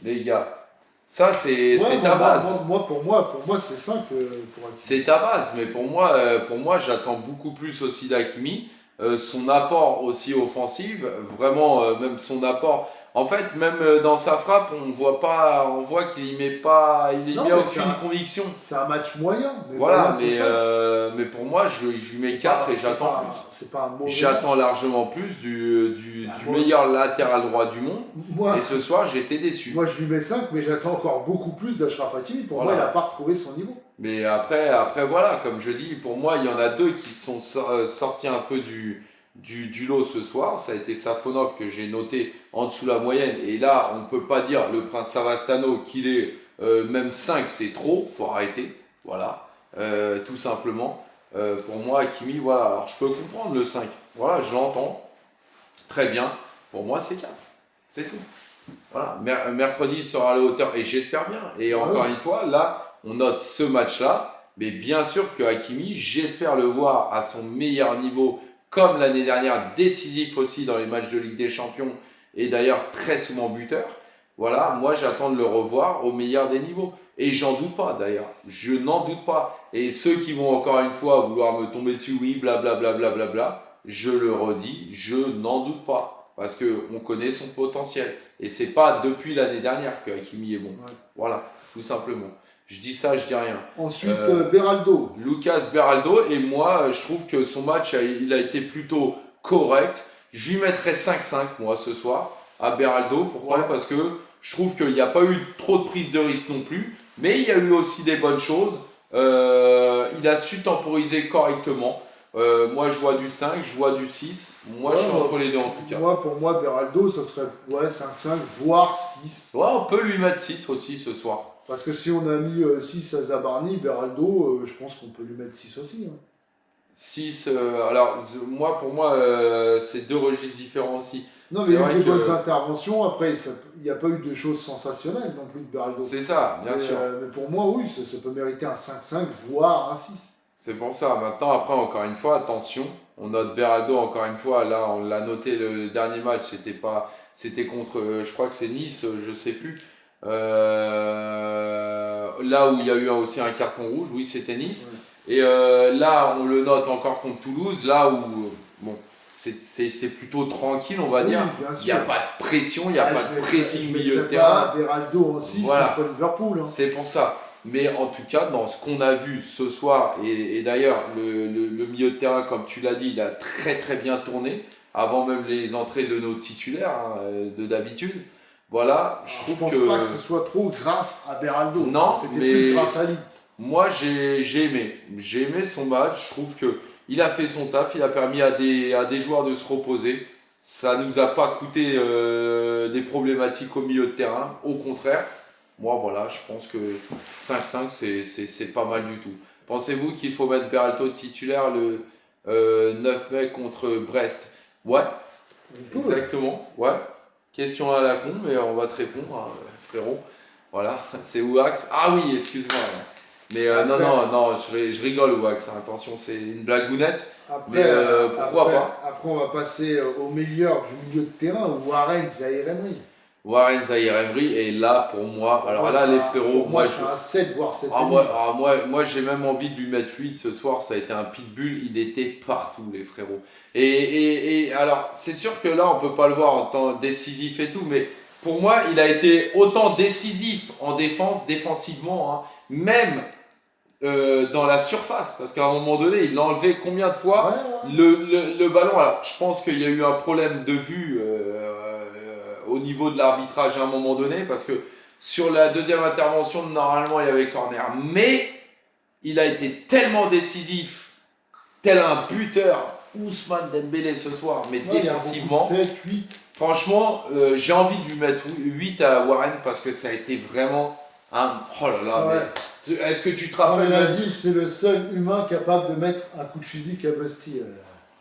les gars. Ça, c'est Ouais, ta base. pour moi c'est 5 pour Hakimi. C'est ta base, mais pour moi j'attends beaucoup plus aussi d'Hakimi. Son apport aussi offensif, vraiment, même son apport. En fait, même dans sa frappe, on voit qu'il y met pas, il y Non, met mais aucune conviction. c'est un match moyen. Mais Voilà, moyen, c'est 5. mais pour moi, je lui mets C'est 4 pas- et c'est j'attends pas- plus. C'est pas un mauvais J'attends match. largement plus du Moi, meilleur latéral droit du monde. moi, Et ce soir, j'étais déçu. moi, je lui mets 5, mais j'attends encore beaucoup plus d'Achraf Hakimi. Pour Voilà. moi, il n'a pas retrouvé son niveau. Mais après, voilà, comme je dis, pour moi, il y en a deux qui sont sortis un peu du lot ce soir. Ça a été Safonov que j'ai noté en dessous de la moyenne. Et là, on ne peut pas dire le prince Savastano qu'il est même 5, c'est trop. Faut arrêter. Voilà. Tout simplement. Pour moi, Hakimi, voilà. Alors, je peux comprendre le 5. Voilà, je l'entends. Très bien. Pour moi, c'est 4. C'est tout. Voilà. Mercredi, il sera à la hauteur. Et j'espère bien. Et encore une fois, là, on note ce match-là. Mais bien sûr que Hakimi, j'espère le voir à son meilleur niveau, comme l'année dernière, décisif aussi dans les matchs de Ligue des Champions. Et d'ailleurs, très souvent buteur. Voilà, moi, j'attends de le revoir au meilleur des niveaux. Et j'en doute pas, d'ailleurs. Je n'en doute pas. Et ceux qui vont encore une fois vouloir me tomber dessus, oui, blablabla, je le redis, je n'en doute pas. Parce qu'on connaît son potentiel. Et c'est pas depuis l'année dernière que Hakimi est bon. Ouais. Voilà, tout simplement. Je dis ça, je dis rien. Ensuite, Beraldo. Lucas Beraldo, et moi, je trouve que son match, il a été plutôt correct. Je lui mettrais 5-5, moi, ce soir, à Beraldo. Pourquoi? Ouais. Parce que je trouve qu'il n'y a pas eu trop de prise de risque non plus. Mais il y a eu aussi des bonnes choses. Il a su temporiser correctement. Moi, je vois du 5, je vois du 6. Moi, je suis entre les deux, en tout cas. Pour moi, Beraldo, ça serait 5-5, voire 6. Ouais, on peut lui mettre 6 aussi ce soir. Parce que si on a mis 6 à Zabarni, Beraldo, je pense qu'on peut lui mettre 6 aussi. Hein. 6, alors pour moi, c'est deux registres différents aussi. Non, C'est mais il y a vrai eu des que- bonnes interventions. Après, il n'y a pas eu de choses sensationnelles non plus de Beraldo. C'est ça, bien sûr. Mais pour moi, oui, ça peut mériter un 5-5, voire un 6. C'est pour ça. Maintenant, après, encore une fois, attention. On note Beraldo, encore une fois. Là, on l'a noté le dernier match. C'était contre, je crois que c'est Nice, je sais plus. Là où il y a eu aussi un carton rouge, oui, c'était Nice. Ouais. Et là, on le note encore contre Toulouse. Là où, bon, c'est plutôt tranquille, on va Oui, dire. bien Il n'y a sûr. pas de pression, il n'y a pas de pressing Je milieu de mettrais terrain. pas Beraldo en 6 Voilà. contre Liverpool. Hein. C'est pour ça. Mais en tout cas, dans ce qu'on a vu ce soir, et d'ailleurs, le milieu de terrain, comme tu l'as dit, il a très très bien tourné, avant même les entrées de nos titulaires, hein, de d'habitude. Voilà, je Je trouve pense que pas que ce soit trop grâce à Beraldo. Non, c'était mais- plus grâce à lui. moi j'ai aimé. J'ai aimé son match. Je trouve que il a fait son taf, il a permis à des joueurs de se reposer. Ça nous a pas coûté des problématiques au milieu de terrain. Au contraire, moi voilà, je pense que 5-5 c'est pas mal du tout. Pensez-vous qu'il faut mettre Beraldo titulaire le 9 mai contre Brest? Ouais, On peut. exactement. Ouais. Question à la con, mais on va te répondre, hein, frérot. Voilà, c'est Wax. Ah oui, excuse-moi. Mais Après- non, je rigole, Wax. Hein. Attention, c'est une blagounette. Après, Mais, pourquoi pas. Après, on va passer au meilleur du milieu de terrain, Warren Zahir Emery. Warren Zahir Emery, et là, pour moi, alors Moi, là, c'est les un- frérots, pour moi, je- c'est un 7, voire 7. moi, j'ai même envie de lui mettre 8 ce soir. Ça a été un pitbull. Il était partout, les frérots. Et alors, c'est sûr que là, on peut pas le voir en tant décisif et tout, mais pour moi, il a été autant décisif en défense, défensivement, hein, même dans la surface. Parce qu'à un moment donné, il l'a enlevé combien de fois Ouais, ouais. le ballon. Alors, je pense qu'il y a eu un problème de vue au niveau de l'arbitrage à un moment donné. Parce que sur la deuxième intervention, normalement, il y avait corner. Mais il a été tellement décisif, tel un buteur, Ousmane Dembélé ce soir, mais Ouais, il y a beaucoup défensivement. de 7, 8. Franchement, j'ai envie de lui mettre 8 à Warren parce que ça a été vraiment un. Oh là là, Ouais. mais est-ce que tu te Comme rappelles il a même- dit, c'est le seul humain capable de mettre un coup de physique à Busty.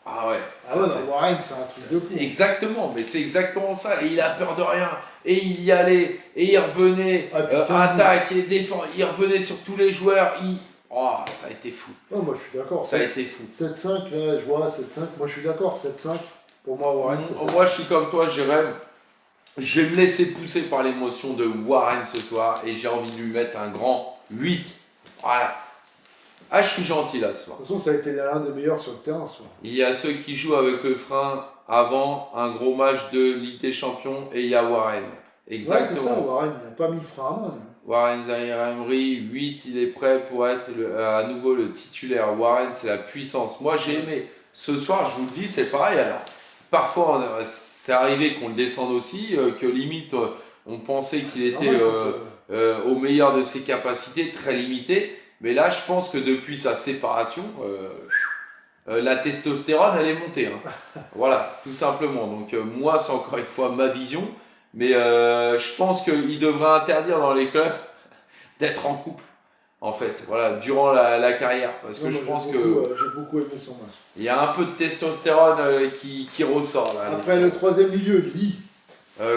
Ah ouais, Ah ça, ouais, c'est- non, Warren, c'est un truc de fou. exactement, mais c'est exactement ça. Et il a peur de rien. Et il y allait, et il revenait, Ah, putain, attaque et défend. Il revenait sur tous les joueurs. Oh, ça a été fou. ouais, moi, je suis d'accord. Ça a été fou. 7-5, là, je vois 7-5. Moi, je suis d'accord. 7-5. Pour moi, Warren, c'est 7-5. Moi, je suis comme toi, Jérém. Je vais me laisser pousser par l'émotion de Warren ce soir et j'ai envie de lui mettre un grand 8. Voilà. Ah, je suis gentil là ce soir. De toute façon, ça a été l'un des meilleurs sur le terrain ce soir. Il y a ceux qui jouent avec le frein avant un gros match de Ligue des Champions et il y a Warren. Ouais, c'est ça. Exactement. Warren, il n'a pas mis le frein à main. lui. Warren Zaïre-Emery, 8, il est prêt pour être à nouveau le titulaire. Warren, c'est la puissance. Moi, j'ai aimé. Ce soir, je vous le dis, c'est pareil. Alors, parfois, c'est arrivé qu'on le descende aussi, que limite, on pensait qu'il C'est était normal, au meilleur de ses capacités, très limité. Mais là, je pense que depuis sa séparation, la testostérone, elle est montée. Hein. Voilà, tout simplement. Donc, moi, c'est encore une fois ma vision. Mais je pense qu'il devrait interdire dans les clubs d'être en couple, en fait, voilà, durant la carrière. Parce que Non, je moi, pense j'ai beaucoup aimé son match. qu'il y a un peu de testostérone qui ressort là. Après le troisième milieu, Lee.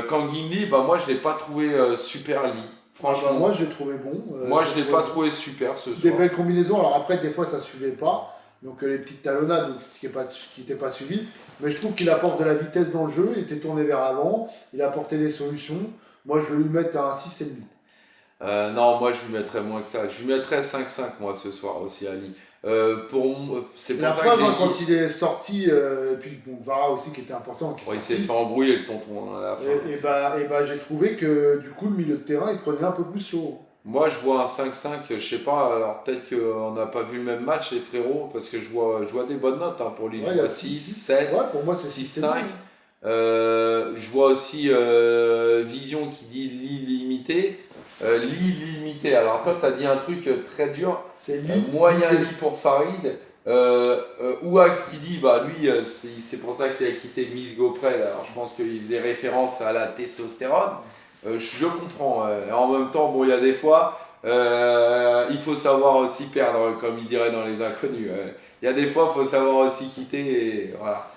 Kangin Lee, bah, moi je l'ai pas trouvé super Lee. Franchement, Moi, j'ai trouvé bon. moi je j'ai l'ai pas trouvé trouvé super ce des soir. belles combinaisons. Alors après, des fois, ça suivait pas. Donc les petites talonnades, donc, ce qui n'était pas suivi. Mais je trouve qu'il apporte de la vitesse dans le jeu. Il était tourné vers l'avant. Il a apporté des solutions. Moi, je vais lui mettre un 6,5. Non, moi je lui mettrais moins que ça. Je lui mettrais 5-5 moi ce soir aussi à Lee. C'est Et pour la ça que preuve, j'ai hein, quand dit. il est sorti, et puis bon, Vara aussi qui était important, qui est Bon, il s'est sorti. fait embrouiller le tonton hein, à la fin. Et bah, j'ai trouvé que du coup, le milieu de terrain, il prenait un peu plus chaud. Moi, je vois un 5-5, je sais pas, alors peut-être qu'on n'a pas vu le même match, les frérots, parce que je vois des bonnes notes hein, pour lui. Ouais, Je il y a vois 6, 6, 7, Ouais, pour moi, c'est 6, 6, 5. Je vois aussi Vision qui dit Lit limité. Lit limité. Alors toi, tu as dit un truc très dur. C'est Lee. Moyen lit pour Farid. Ouax qui dit, bah lui, c'est pour ça qu'il a quitté Miss GoPrel. Alors je pense qu'il faisait référence à la testostérone. Je comprends. En même temps, bon, il y a des fois, il faut savoir aussi perdre, comme il dirait dans Les Inconnus. Il y a des fois, il faut savoir aussi quitter. Et voilà.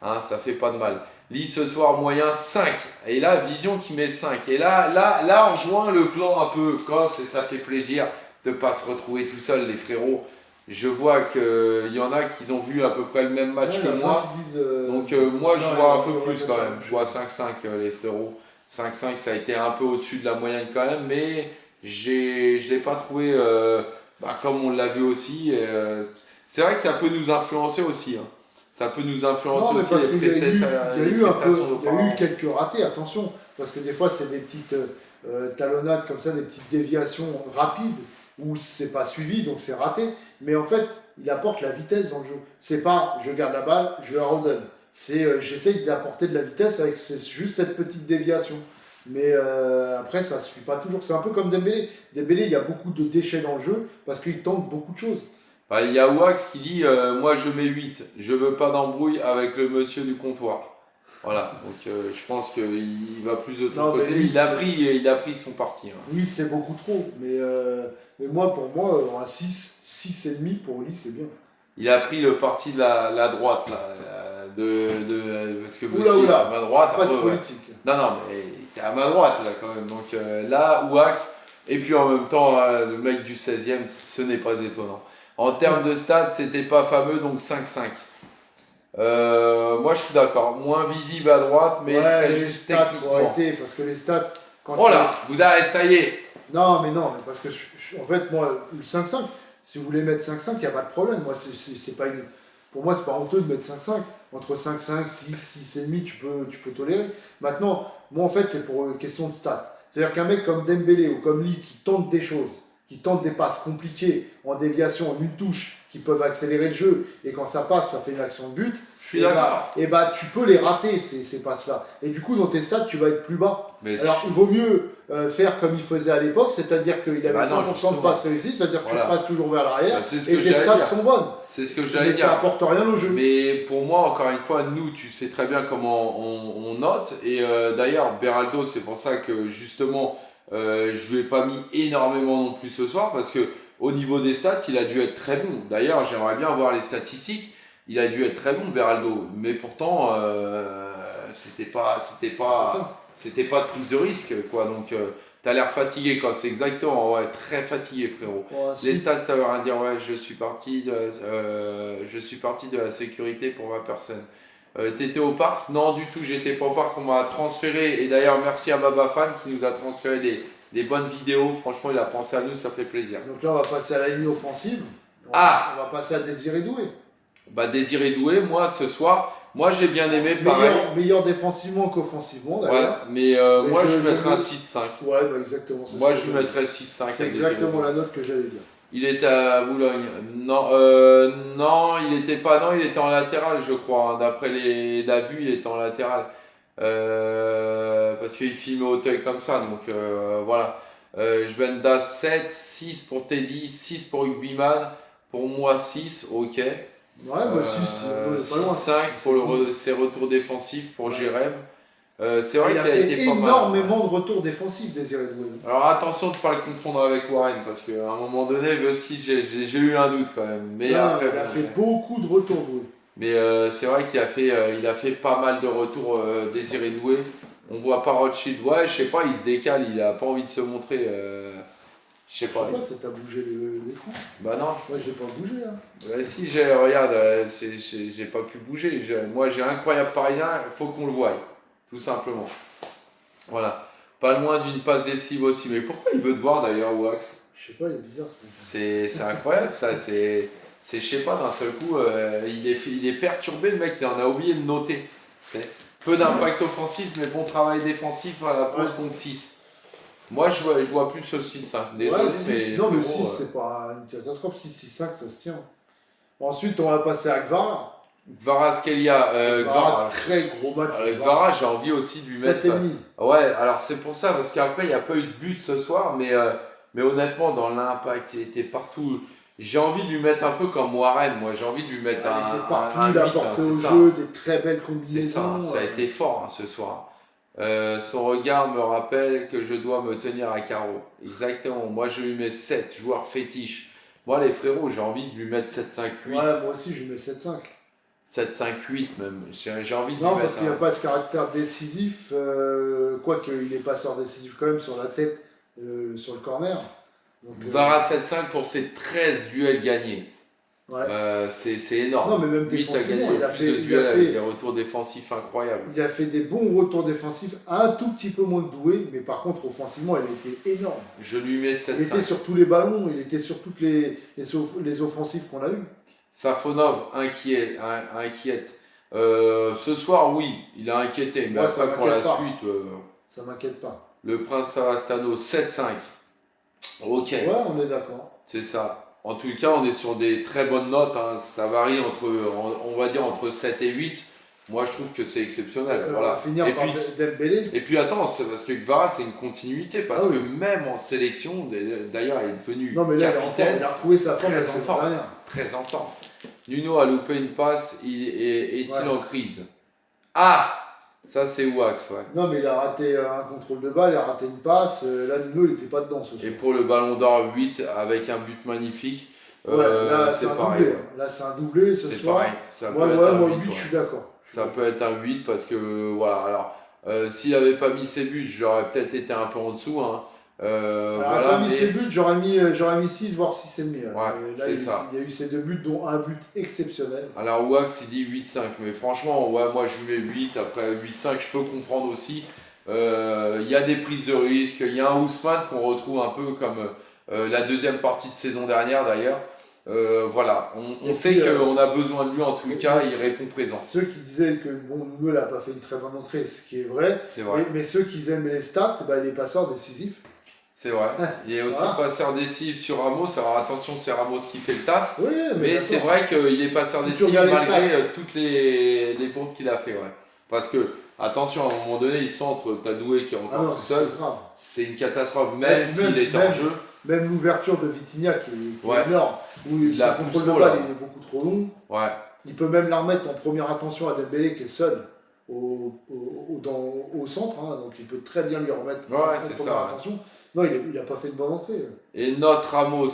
Hein, ça fait pas de mal. Lit ce soir moyen 5. Et là, Vision qui met 5. Et là, on rejoint le clan un peu Cosse et ça fait plaisir de ne pas se retrouver tout seul, les frérots. Je vois qu'il y en a qui ont vu à peu près le même match que moi. Donc moi, je non, vois un il y peu a plus pas quand de même. Je vois 5-5, les frérots. 5-5, ça a été un peu au-dessus de la moyenne quand même. Mais je ne l'ai pas trouvé comme on l'a vu aussi. C'est vrai que ça peut nous influencer aussi. Hein. Ça peut nous influencer Non, mais aussi parce les qu'il y a eu, il y a les eu un peu, prestations il y a eu d'auparavant. quelques ratés, attention, parce que des fois c'est des petites talonnades comme ça, des petites déviations rapides où c'est pas suivi, donc c'est raté. Mais en fait, il apporte la vitesse dans le jeu. C'est pas je garde la balle, je la redonne. C'est j'essaye d'apporter de la vitesse avec juste cette petite déviation. Mais après, ça ne suit pas toujours. C'est un peu comme Dembélé. Dembélé, il y a beaucoup de déchets dans le jeu parce qu'il tente beaucoup de choses. Bah, il y a Wax qui dit moi je mets 8, je veux pas d'embrouille avec le monsieur du comptoir. Voilà, donc je pense qu'il va plus de ton Non, mais côté. lui, Il a pris son parti. Hein. 8, c'est beaucoup trop. Mais moi, pour moi, un 6, 6,5 pour lui, c'est bien. Il a pris le parti de la droite, là, parce que Oula, monsieur est oula, à ma droite. pas de ouais. politique. Non, non, mais t'es à ma droite là quand même. Donc là, Wax, et puis en même temps, le mec du 16e, ce n'est pas étonnant. En termes de stats, c'était pas fameux, donc 5-5. Moi, je suis d'accord. Moins visible à droite, mais Ouais, très les juste stats, faut techniquement. arrêter parce que les stats. Quand Oh là, Bouddha, ça y est. Non, mais parce que en fait, moi, le 5-5, si vous voulez mettre 5-5, il n'y a pas de problème. Moi, c'est pas une. Pour moi, c'est pas honteux de mettre 5-5. Entre 5-5, 6, 6,5, tu peux tolérer. Maintenant, moi, en fait, c'est pour une question de stats. C'est-à-dire qu'un mec comme Dembélé ou comme Lee qui tente des choses, qui tentent des passes compliquées en déviation, en une touche, qui peuvent accélérer le jeu, et quand ça passe, ça fait une action de but, Je suis d'accord. et bah, tu peux les rater, ces passes-là. Et du coup, dans tes stats, tu vas être plus bas. Mais Alors, il vaut mieux faire comme il faisait à l'époque, c'est-à-dire qu'il avait Bah non, 100% de passes réussies, c'est-à-dire que Voilà. tu passes toujours vers l'arrière, Bah, c'est ce et que tes j'allais stats dire. sont bonnes. C'est ce que j'allais Mais dire. ça apporte rien au jeu. Mais pour moi, encore une fois, nous, tu sais très bien comment on note. Et d'ailleurs, Beraldo, c'est pour ça que justement, je lui ai pas mis énormément non plus ce soir, parce que au niveau des stats, il a dû être très bon. D'ailleurs, j'aimerais bien voir les statistiques. Il a dû être très bon, Beraldo. Mais pourtant, c'était pas C'est ça. de prise de risque, quoi. Donc, t'as l'air fatigué, quoi. C'est exactement, ouais, très fatigué, frérot. Les stats, ça veut rien dire. Ouais, je suis parti de la sécurité pour ma personne. T'étais au parc? Non, du tout, j'étais pas au parc. On m'a transféré. Et d'ailleurs, merci à Baba Fan qui nous a transféré des bonnes vidéos. Franchement, il a pensé à nous, ça fait plaisir. Donc là, on va passer à la ligne offensive. On va passer à Désiré Doué. Bah, Désiré Doué, moi, ce soir, moi, j'ai bien aimé, pareil. Meilleur défensivement qu'offensivement, Ouais, d'ailleurs. mais moi, je mettrais un 6-5. Ouais, bah exactement. Moi, je mettrais 6-5 à C'est Désiré exactement Doué. la note que j'allais dire. Il était à Boulogne. Non, non, il était pas. Non, il était en latéral, je crois, hein. D'après la vue, il était en latéral. Parce qu'il filmait Auteuil comme ça. Donc voilà. Jbenda 7, 6 pour Teddy, 6 pour Hugbiman. Pour moi, 6, ok. Ouais, bah 6-5 pour ses retours défensifs pour Jérém. C'est vrai il qu'il a été pas mal. énormément de retours défensifs, Désiré Doué. Alors attention de ne pas le confondre avec Warren, parce qu'à un moment donné, lui aussi, j'ai eu un doute quand même. Mais après, il a fait beaucoup de retours, Doué. Mais c'est vrai qu'il a fait pas mal de retours, Désiré Doué. On voit pas Rothschild. Ouais, je sais pas, il se décale, il a pas envie de se montrer. Je sais pas. Ça t'a bougé l'écran. Bah non. Moi, j'ai pas bougé. Hein. Si, regarde, j'ai pas pu bouger. Moi, j'ai incroyable parisien, il faut qu'on le voie. Tout simplement. Voilà. Pas loin d'une passe décisive aussi. Mais pourquoi il veut te voir d'ailleurs, Wax? Je sais pas, il est bizarre ce truc. C'est incroyable ça. Je sais pas, d'un seul coup, il est perturbé, le mec, il en a oublié de noter. Peu d'impact offensif, mais bon travail défensif à la pause, donc 6. Moi, je vois plus ce 6. Hein. Désolé, ouais, 6, non, mais 6, c'est pas une catastrophe. 6, 6, 5, ça se tient. Ensuite, on va passer à Gvara. Gvara Skelia. Gvara, très gros match. Gvara, j'ai envie aussi de lui mettre. 7,5. Ouais, alors c'est pour ça, parce qu'après, il n'y a pas eu de but ce soir, mais honnêtement, dans l'impact, il était partout. J'ai envie de lui mettre un peu comme Warren, moi, j'ai envie de lui mettre un 8. Il a apporté au jeu des très belles combinaisons. C'est ça, ça a été fort ce soir. Son regard me rappelle que je dois me tenir à carreau. Exactement, moi je lui mets 7, joueur fétiche. Moi les frérots, j'ai envie de lui mettre 7-5-8. Ouais, moi aussi je lui mets 7-5. 7-5-8 même, j'ai envie de lui mettre. Non, parce qu'il n'y a pas ce caractère décisif, quoique il est passeur décisif quand même sur la tête, sur le corner. Vara 7-5 pour ses 13 duels gagnés. Ouais. C'est énorme. Non, mais même défensivement, il a fait de duels avec des retours défensifs incroyables. Il a fait des bons retours défensifs, un tout petit peu moins Doué, mais par contre offensivement, il était énorme. Je lui mets 7-5. Il était sur tous les ballons, il était sur toutes les offensives qu'on a eues. Safonov inquiète. Ce soir, oui, il a inquiété, mais après pour la suite. Ça m'inquiète pas. Le Prince Savastano 7-5. Ok. Ouais, on est d'accord. C'est ça. En tout cas, on est sur des très bonnes notes. Hein. Ça varie on va dire entre 7 et 8. Moi, je trouve que c'est exceptionnel. Voilà. On va finir par Dembélé. Et puis attends, c'est parce que Gvara, c'est une continuité. Parce que même en sélection, d'ailleurs, il est devenu capitaine. Il a retrouvé sa forme très en forme. Très en forme. Nuno a loupé une passe. Est-il en crise? Ah! Ça, c'est Wax, ouais. Non, mais il a raté un contrôle de balle, il a raté une passe. Là, Nuno, il n'était pas dedans ce soir. Et pour le Ballon d'Or 8, avec un but magnifique, là, c'est pareil. Doublé. Là, c'est un doublé ce soir. C'est pareil. Moi, 8, je suis d'accord. Ça peut être un 8 parce que, voilà. Alors, s'il n'avait pas mis ses buts, j'aurais peut-être été un peu en dessous. Hein. Pas mis ses buts, j'aurais mis 6, voire 6,5. Ouais, c'est ça. Il y a eu ces 2 buts, dont un but exceptionnel. Alors, Wax, il dit 8-5. Mais franchement, moi, je lui mets 8. Après, 8-5, je peux comprendre aussi. Il y a des prises de risque. Il y a un Ousmane qu'on retrouve un peu comme la deuxième partie de saison dernière, d'ailleurs. Voilà, on sait qu'on a besoin de lui en tout cas, il répond présent. Ceux qui disaient que Nuno n'a pas fait une très bonne entrée, ce qui est vrai, c'est vrai. Mais ceux qui aiment les stats, les passeurs décisifs. C'est vrai. Il est aussi Voilà. passeur décisif sur Ramos. Alors attention, c'est Ramos qui fait le taf. Oui, Mais c'est d'accord. vrai qu'il est passeur Si tu décisif regardes les malgré stats. toutes les bourdes qu'il a fait. Ouais. Parce que, attention, à un moment donné, il centre Kadoué qui est Ah encore non, tout seul. c'est grave. C'est une catastrophe, Et même puis s'il est en jeu. même l'ouverture de Vitinha qui est Ouais. énorme, où Il son la contrôle pousse de trop, balle là. il est beaucoup trop long. Ouais. Il peut même la remettre en première attention à Dembélé qui est seul au centre, hein, donc il peut très bien lui remettre Ouais, en c'est première ça, ouais. attention. Non, il a pas fait de bonne entrée. Et notre Ramos,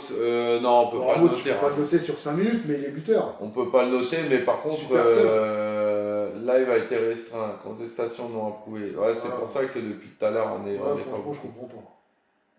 non, on peut pas le Ramos, tu noter. peux pas le Ramos. noter sur 5 minutes, mais il est buteur. On peut pas le noter, mais par contre, Super live a été restreint. Contestation non approuvée. Ouais, c'est Voilà. pour ça que depuis tout à l'heure, on est pas Franchement, je beaucoup. comprends pas.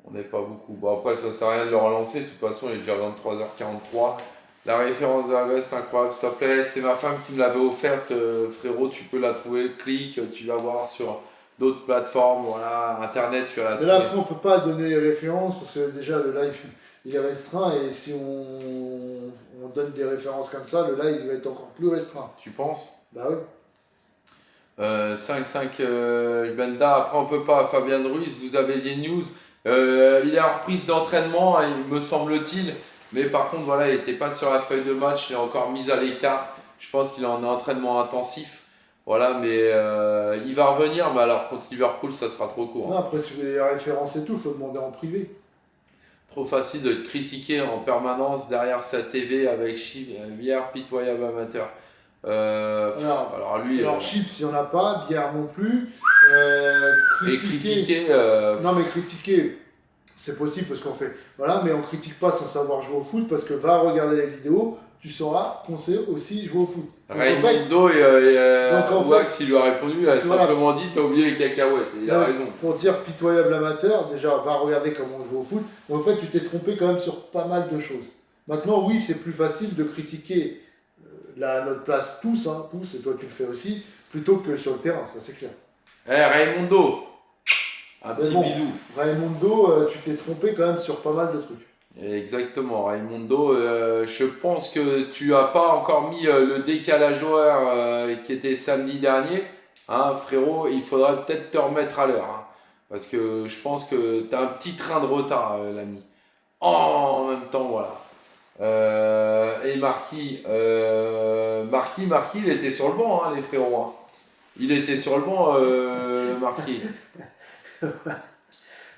On n'est pas beaucoup. Bon, après, ça sert à rien de le relancer. De toute façon, il est déjà 23h43. La référence de la veste, incroyable. S'il te plaît, c'est ma femme qui me l'avait offerte. Frérot, tu peux la trouver. Clique, tu vas voir sur d'autres plateformes. Voilà, Internet, tu vas la Mais là, trouver. après, on peut pas donner les références parce que déjà, le live, il est restreint et si on donne des références comme ça, le live il va être encore plus restreint. Tu penses Bah oui. 5-5 Benda. Après, on peut pas. Fabien Ruiz, vous avez des news. Il est en reprise d'entraînement, hein, il me semble-t-il. Mais par contre, voilà, il n'était pas sur la feuille de match. Il est encore mis à l'écart. Je pense qu'il est en entraînement intensif. Voilà, mais il va revenir. Mais alors, contre Liverpool, ça sera trop court. Non, après, sur les références et tout, il faut demander en privé. Trop facile de te critiquer en permanence derrière sa TV avec Bière, pitoyable amateur. Voilà. Alors lui, Alors, chips, il n'y en a pas, bière non plus. et Critiquer. critiquer, Non, mais critiquer, c'est possible parce qu'on fait. Voilà, mais on critique pas sans savoir jouer au foot parce que va regarder les vidéos, tu sauras qu'on sait aussi jouer au foot. Donc, en fait, Raimundo donc, en Wax, il lui a répondu, il a parce que voilà. simplement dit t'as oublié les cacahuètes. Et il a raison. pour dire pitoyable amateur, déjà, va regarder comment on joue au foot. Mais en fait, tu t'es trompé quand même sur pas mal de choses. Maintenant, oui, c'est plus facile de critiquer notre place tous, hein, tous, et toi tu le fais aussi, plutôt que sur le terrain, ça c'est clair. Raimundo, un Mais petit bon. bisou. Raimundo, tu t'es trompé quand même sur pas mal de trucs. Exactement, Raimundo, je pense que tu as pas encore mis le décalage horaire qui était samedi dernier. Hein, frérot, il faudra peut-être te remettre à l'heure. Hein, parce que je pense que tu as un petit train de retard, l'ami. En même temps, voilà. Et Marquis, il était sur le banc, hein, les frérots. Hein. Il était sur le banc, Marquis.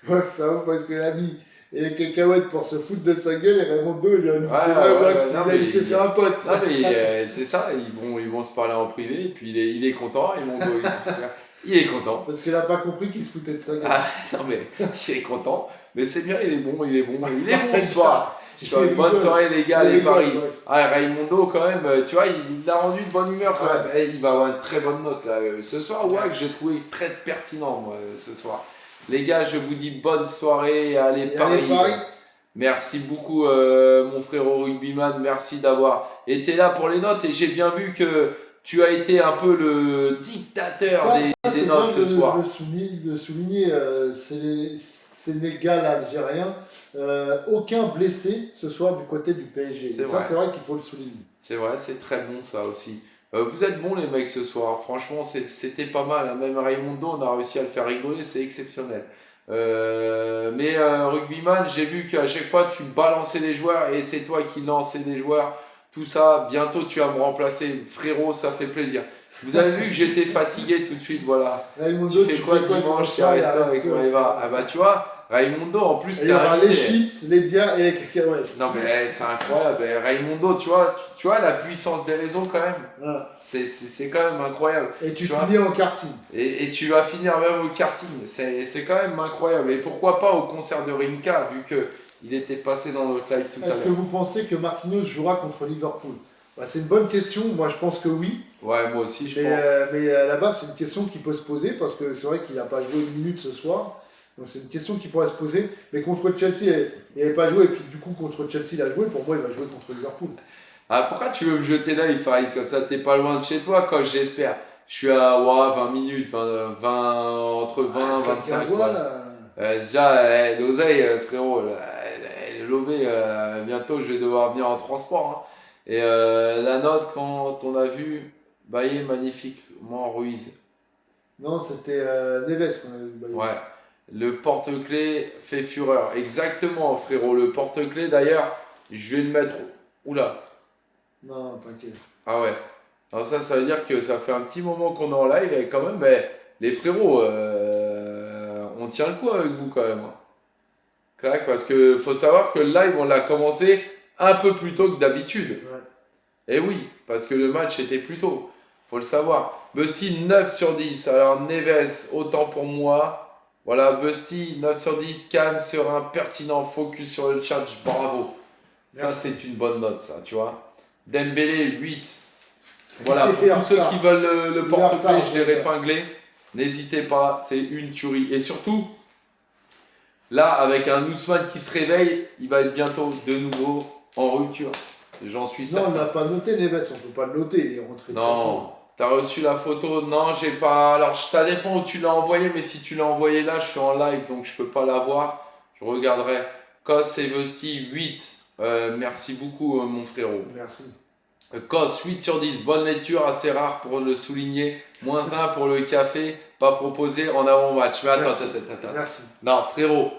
Ouais, ça ouf parce que l'ami et les cacahuètes pour se foutre de sa gueule et Raimundo il lui a dit Ouais, c'est vrai, ouais, Max, non, il a mais laissé il- faire un pote. Non mais c'est ça, ils vont se parler en privé, et puis il est content, il est content. Parce qu'il a pas compris qu'il se foutait de sa gueule. Ah, non mais il est content, mais c'est bien, il est bon ce soir. Je fais une bonne soirée les gars, les paris. Ah, Raimundo quand même, tu vois, il a rendu de bonne humeur quand même. Il va avoir une très bonne note là. Ce soir, ouais, que j'ai trouvé très pertinent moi, ce soir. Les gars, je vous dis bonne soirée, allez Paris. Merci beaucoup mon frérot rugbyman, merci d'avoir été là pour les notes et j'ai bien vu que tu as été un peu le dictateur des notes ce soir. De souligner, Sénégal algérien, aucun blessé ce soir du côté du PSG. C'est Ça vrai. c'est vrai qu'il faut le souligner. C'est vrai, c'est très bon ça aussi. Vous êtes bons les mecs ce soir, franchement c'était pas mal, hein. Même Raimundo on a réussi à le faire rigoler, c'est exceptionnel. Mais rugbyman, j'ai vu qu'à chaque fois tu balançais les joueurs et c'est toi qui lançais les joueurs, tout ça, bientôt tu vas me remplacer, frérot, ça fait plaisir. Vous avez vu que j'étais fatigué tout de suite, voilà. Raimundo, Tu fais quoi dimanche, tu restes avec Maëva? Ah bah tu vois, Raimundo en plus il y t'es aura les invité. chips, les bières et les cacahuètes. Non mais c'est incroyable, Raimundo, tu vois la puissance des réseaux quand même, Voilà. c'est quand même incroyable. Et tu Tu vois. finis en karting. Et tu vas finir même au karting, c'est quand même incroyable. Et pourquoi pas au concert de Rimka, vu qu'il était passé dans notre live tout à Est-ce que l'heure. vous pensez que Marquinhos jouera contre Liverpool? Bah, c'est une bonne question, moi je pense que oui. Ouais, moi aussi je Mais, pense. là-bas, c'est une question qui peut se poser parce que c'est vrai qu'il n'a pas joué une minute ce soir. Donc c'est une question qui pourrait se poser. Mais contre Chelsea, il n'avait pas joué. Et puis du coup, contre Chelsea, il a joué. Pour moi, il va jouer contre Liverpool. Ah, pourquoi tu veux me jeter l'œil, Farid, comme ça? T'es pas loin de chez toi, quand j'espère. Je suis à 20 minutes, entre 20 et 25. Voilà. Déjà, l'oseille, frérot, elle est levée. Bientôt, je vais devoir venir en transport. Hein. Et la note, quand on a vu Bailly magnifiquement Ruiz. Non, c'était Neves qu'on avait vu. Ouais. Le porte-clés fait fureur. Exactement, frérot. Le porte-clés, d'ailleurs, je vais le mettre. Oula. Non, t'inquiète. Ah ouais. Alors ça veut dire que ça fait un petit moment qu'on est en live et quand même, les frérots, on tient le coup avec vous quand même, hein. Clac, parce que faut savoir que le live, on l'a commencé un peu plus tôt que d'habitude. Ouais. Et oui, parce que le match était plus tôt. Faut le savoir. Busty, 9 sur 10. Alors, Neves, autant pour moi. Voilà, Busty, 9 sur 10. Calme, serein, pertinent, focus sur le charge. Bravo. Ça, Merci. c'est une bonne note, ça, tu vois. Dembélé, 8. Voilà, Il pour est en tous ceux retard. qui veulent le Il est en porte-clés, retard, je l'ai épinglé. N'hésitez pas, c'est une tuerie. Et surtout, là, avec un Ousmane qui se réveille, il va être bientôt de nouveau en rupture. J'en suis Non, on certain. n'a pas noté Neves, on ne peut pas le noter, il est rentré très tôt. Non, t'as reçu la photo? Non, j'ai pas. Alors, ça dépend où tu l'as envoyé, mais si tu l'as envoyé là, je suis en live, donc je peux pas la voir. Je regarderai. Kos et Vesti, 8. Merci beaucoup, mon frérot. Merci. Kos, 8 sur 10. Bonne lecture, assez rare pour le souligner. -1 pour le café, pas proposé en avant-match. Mais attends, Merci. attends. Merci. Non, frérot,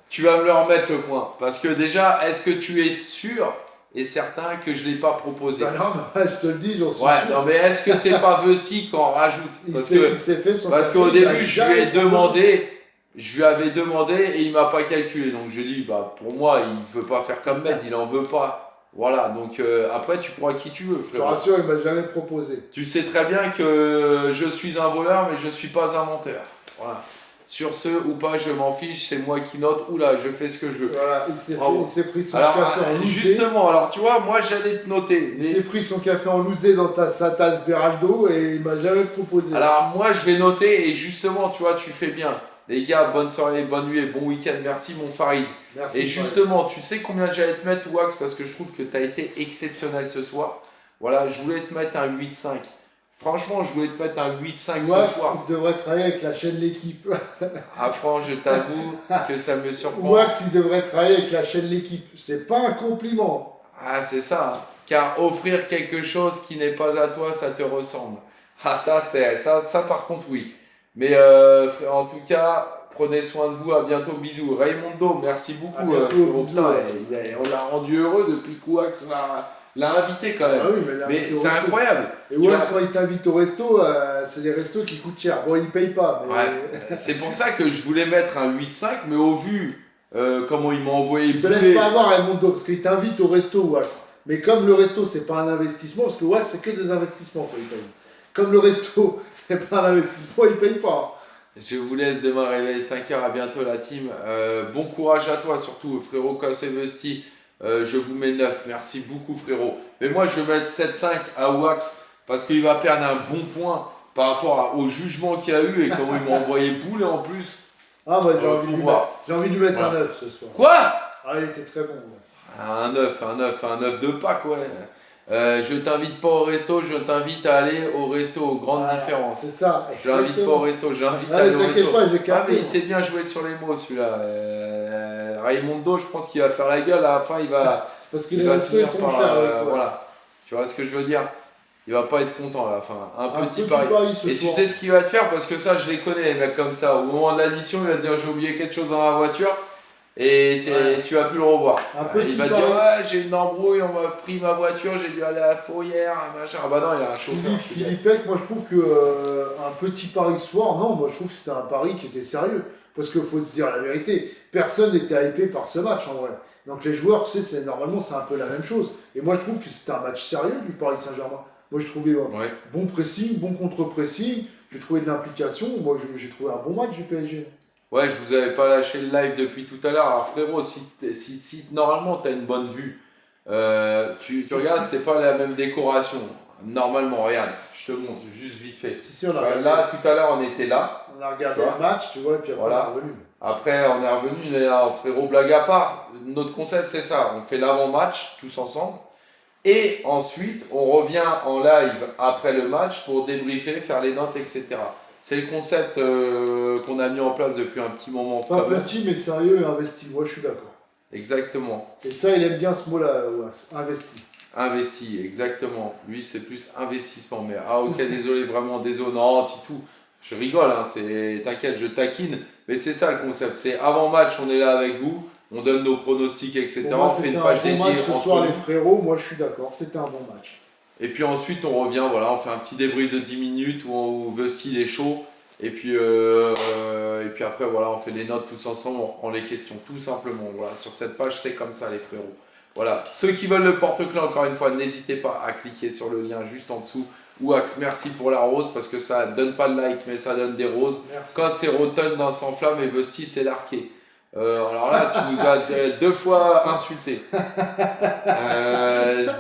tu vas me le remettre le point. Parce que déjà, est-ce que tu es sûr et certain que je ne l'ai pas proposé? Bah non, mais je te le dis, j'en suis Ouais, sûr. non, mais est-ce que c'est pas Vesti qu'on rajoute? Il s'est fait son Parce café, qu'au il a début, jamais proposé. je lui avais demandé et il m'a pas calculé. Donc je dis, bah pour moi, il veut pas faire comme Med, il en veut pas. Voilà, donc après, tu crois qui tu veux, Je te frérot. rassure, il m'a jamais proposé. Tu sais très bien que je suis un voleur, mais je suis pas un menteur. Voilà. Sur ce ou pas, je m'en fiche, c'est moi qui note. Oula, je fais ce que je veux. Voilà, Bravo. il s'est pris son Alors, café en loose day. justement, alors tu vois, moi j'allais te noter. Il Mais... s'est pris son café en loose day dans sa tasse Beraldo et il m'a jamais proposé. Alors, moi je vais noter et justement, tu vois, tu fais bien. Les gars, bonne soirée, bonne nuit et bon week-end. Merci, mon Farid. Merci. Et justement, tu sais combien j'allais te mettre, Wax, parce que je trouve que tu as été exceptionnel ce soir. Voilà, je voulais te mettre un 8-5. Franchement, je voulais te mettre un 8-5 Wax, ce soir. il devrait travailler avec la chaîne L'équipe. Après, je t'avoue que ça me surprend. Wax, il devrait travailler avec la chaîne L'équipe. C'est pas un compliment. Ah, c'est ça. Car offrir quelque chose qui n'est pas à toi, ça te ressemble. Ah, ça, ça par contre, oui. Mais en tout cas, prenez soin de vous. À bientôt. Bisous. Raymondo, merci beaucoup. À bientôt, frérot. bisous. Putain, on l'a rendu heureux depuis que Wax l'a invité quand même. Ah oui, Mais c'est incroyable. Et Tu Wax, vois- quand il t'invite au resto, c'est des restos qui coûtent cher. Bon, il paye pas. Mais... Ouais. C'est pour ça que je voulais mettre un 8-5, mais au vu comment il m'a envoyé Je te laisse pas avoir Raimondo parce qu'il t'invite au resto, Wax. Mais comme le resto, c'est pas un investissement, parce que Wax, c'est que des investissements qu'il paye. Comme le resto, c'est pas un investissement, il paye pas. Je vous laisse demain réveiller 5h. À bientôt la team. Bon courage à toi surtout, frérot Kossevesti. Je vous mets 9. Merci beaucoup, frérot. Mais moi, je vais mettre 7-5 à Wax parce qu'il va perdre un bon point par rapport au jugement qu'il a eu et comment il m'a envoyé bouler en plus. Ah, bah, Faut voir. j'ai envie de lui mettre Voilà. un 9 ce soir. Quoi? Ah, il était très bon. Ouais. Un 9 de Pâques, ouais. Je t'invite pas au resto, je t'invite à aller au resto, grande Voilà, différence. C'est ça. Je l'invite pas au resto, je l'invite à Ah, aller au t'inquiète resto. pas, j'ai Ah, capté. mais il sait bien jouer sur les mots celui-là. Raymondo, je pense qu'il va faire la gueule, à la fin il va, Parce que il les va restos, ils finir sont par. chers. avec Wax. Voilà. Tu vois ce que je veux dire? Il va pas être content à la fin. Un petit pari pari. ce Et tu soir. sais ce qu'il va te faire parce que ça, je les connais, les mecs comme ça. Au moment de l'addition, il va te dire j'ai oublié quelque chose dans la voiture et tu vas plus le revoir. Un petit Il va te pari. dire ouais, j'ai une embrouille, on m'a pris ma voiture, j'ai dû aller à la fourrière, machin. Ah bah non, il a un chauffeur. je suis bête. Philippe, moi je trouve que un petit pari ce soir, non, moi je trouve que c'était un pari qui était sérieux. Parce qu'il faut se dire la vérité, personne n'était hypé par ce match en vrai. Donc les joueurs, tu sais, normalement c'est un peu la même chose. Et moi je trouve que c'était un match sérieux du Paris Saint-Germain. Moi je trouvais Ouais. bon pressing, bon contre-pressing, j'ai trouvé de l'implication. Moi j'ai trouvé un bon match du PSG. Ouais, je vous avais pas lâché le live depuis tout à l'heure. Alors frérot, si normalement tu as une bonne vue, tu regardes, c'est pas la même décoration. Normalement, regarde, je te montre juste vite fait. Si, on a, Là, tout à l'heure, on était là. on a regardé Tu vois. le match, tu vois, et puis après Voilà. on est revenu. Après, on est revenu, on est là, frérot, blague à part. Notre concept, c'est ça. On fait l'avant-match tous ensemble. Et ensuite, on revient en live après le match pour débriefer, faire les notes, etc. C'est le concept qu'on a mis en place depuis un petit moment. Pas quand même. petit mais sérieux et investi, moi je suis d'accord. Exactement. Et ça, il aime bien ce mot-là, Wax, investi. Investi, exactement. Lui, c'est plus investissement. Mais ah ok, désolé, vraiment désolé. Non, Titou, Je rigole, hein, t'inquiète, je taquine. Mais c'est ça le concept. C'est avant match, on est là avec vous. On donne nos pronostics, etc. Pour moi, On fait c'était une un page bon dédiée match ce entre soir, les nous. frérots. Moi, je suis d'accord. C'était un bon match. Et puis ensuite, on revient, voilà, on fait un petit débrief de 10 minutes où Vesti est chaud. Et puis après, voilà, on fait les notes tous ensemble, on reprend les questions, tout simplement. Voilà, sur cette page, c'est comme ça, les frérots. Voilà, ceux qui veulent le porte-clés, encore une fois, n'hésitez pas à cliquer sur le lien juste en dessous. Wax, merci pour la rose, parce que ça donne pas de like, mais ça donne des roses. Merci. Quand c'est Rotten dans Sans Flamme et Vesti, c'est l'arqué. Alors là, tu nous as 2 fois insulté.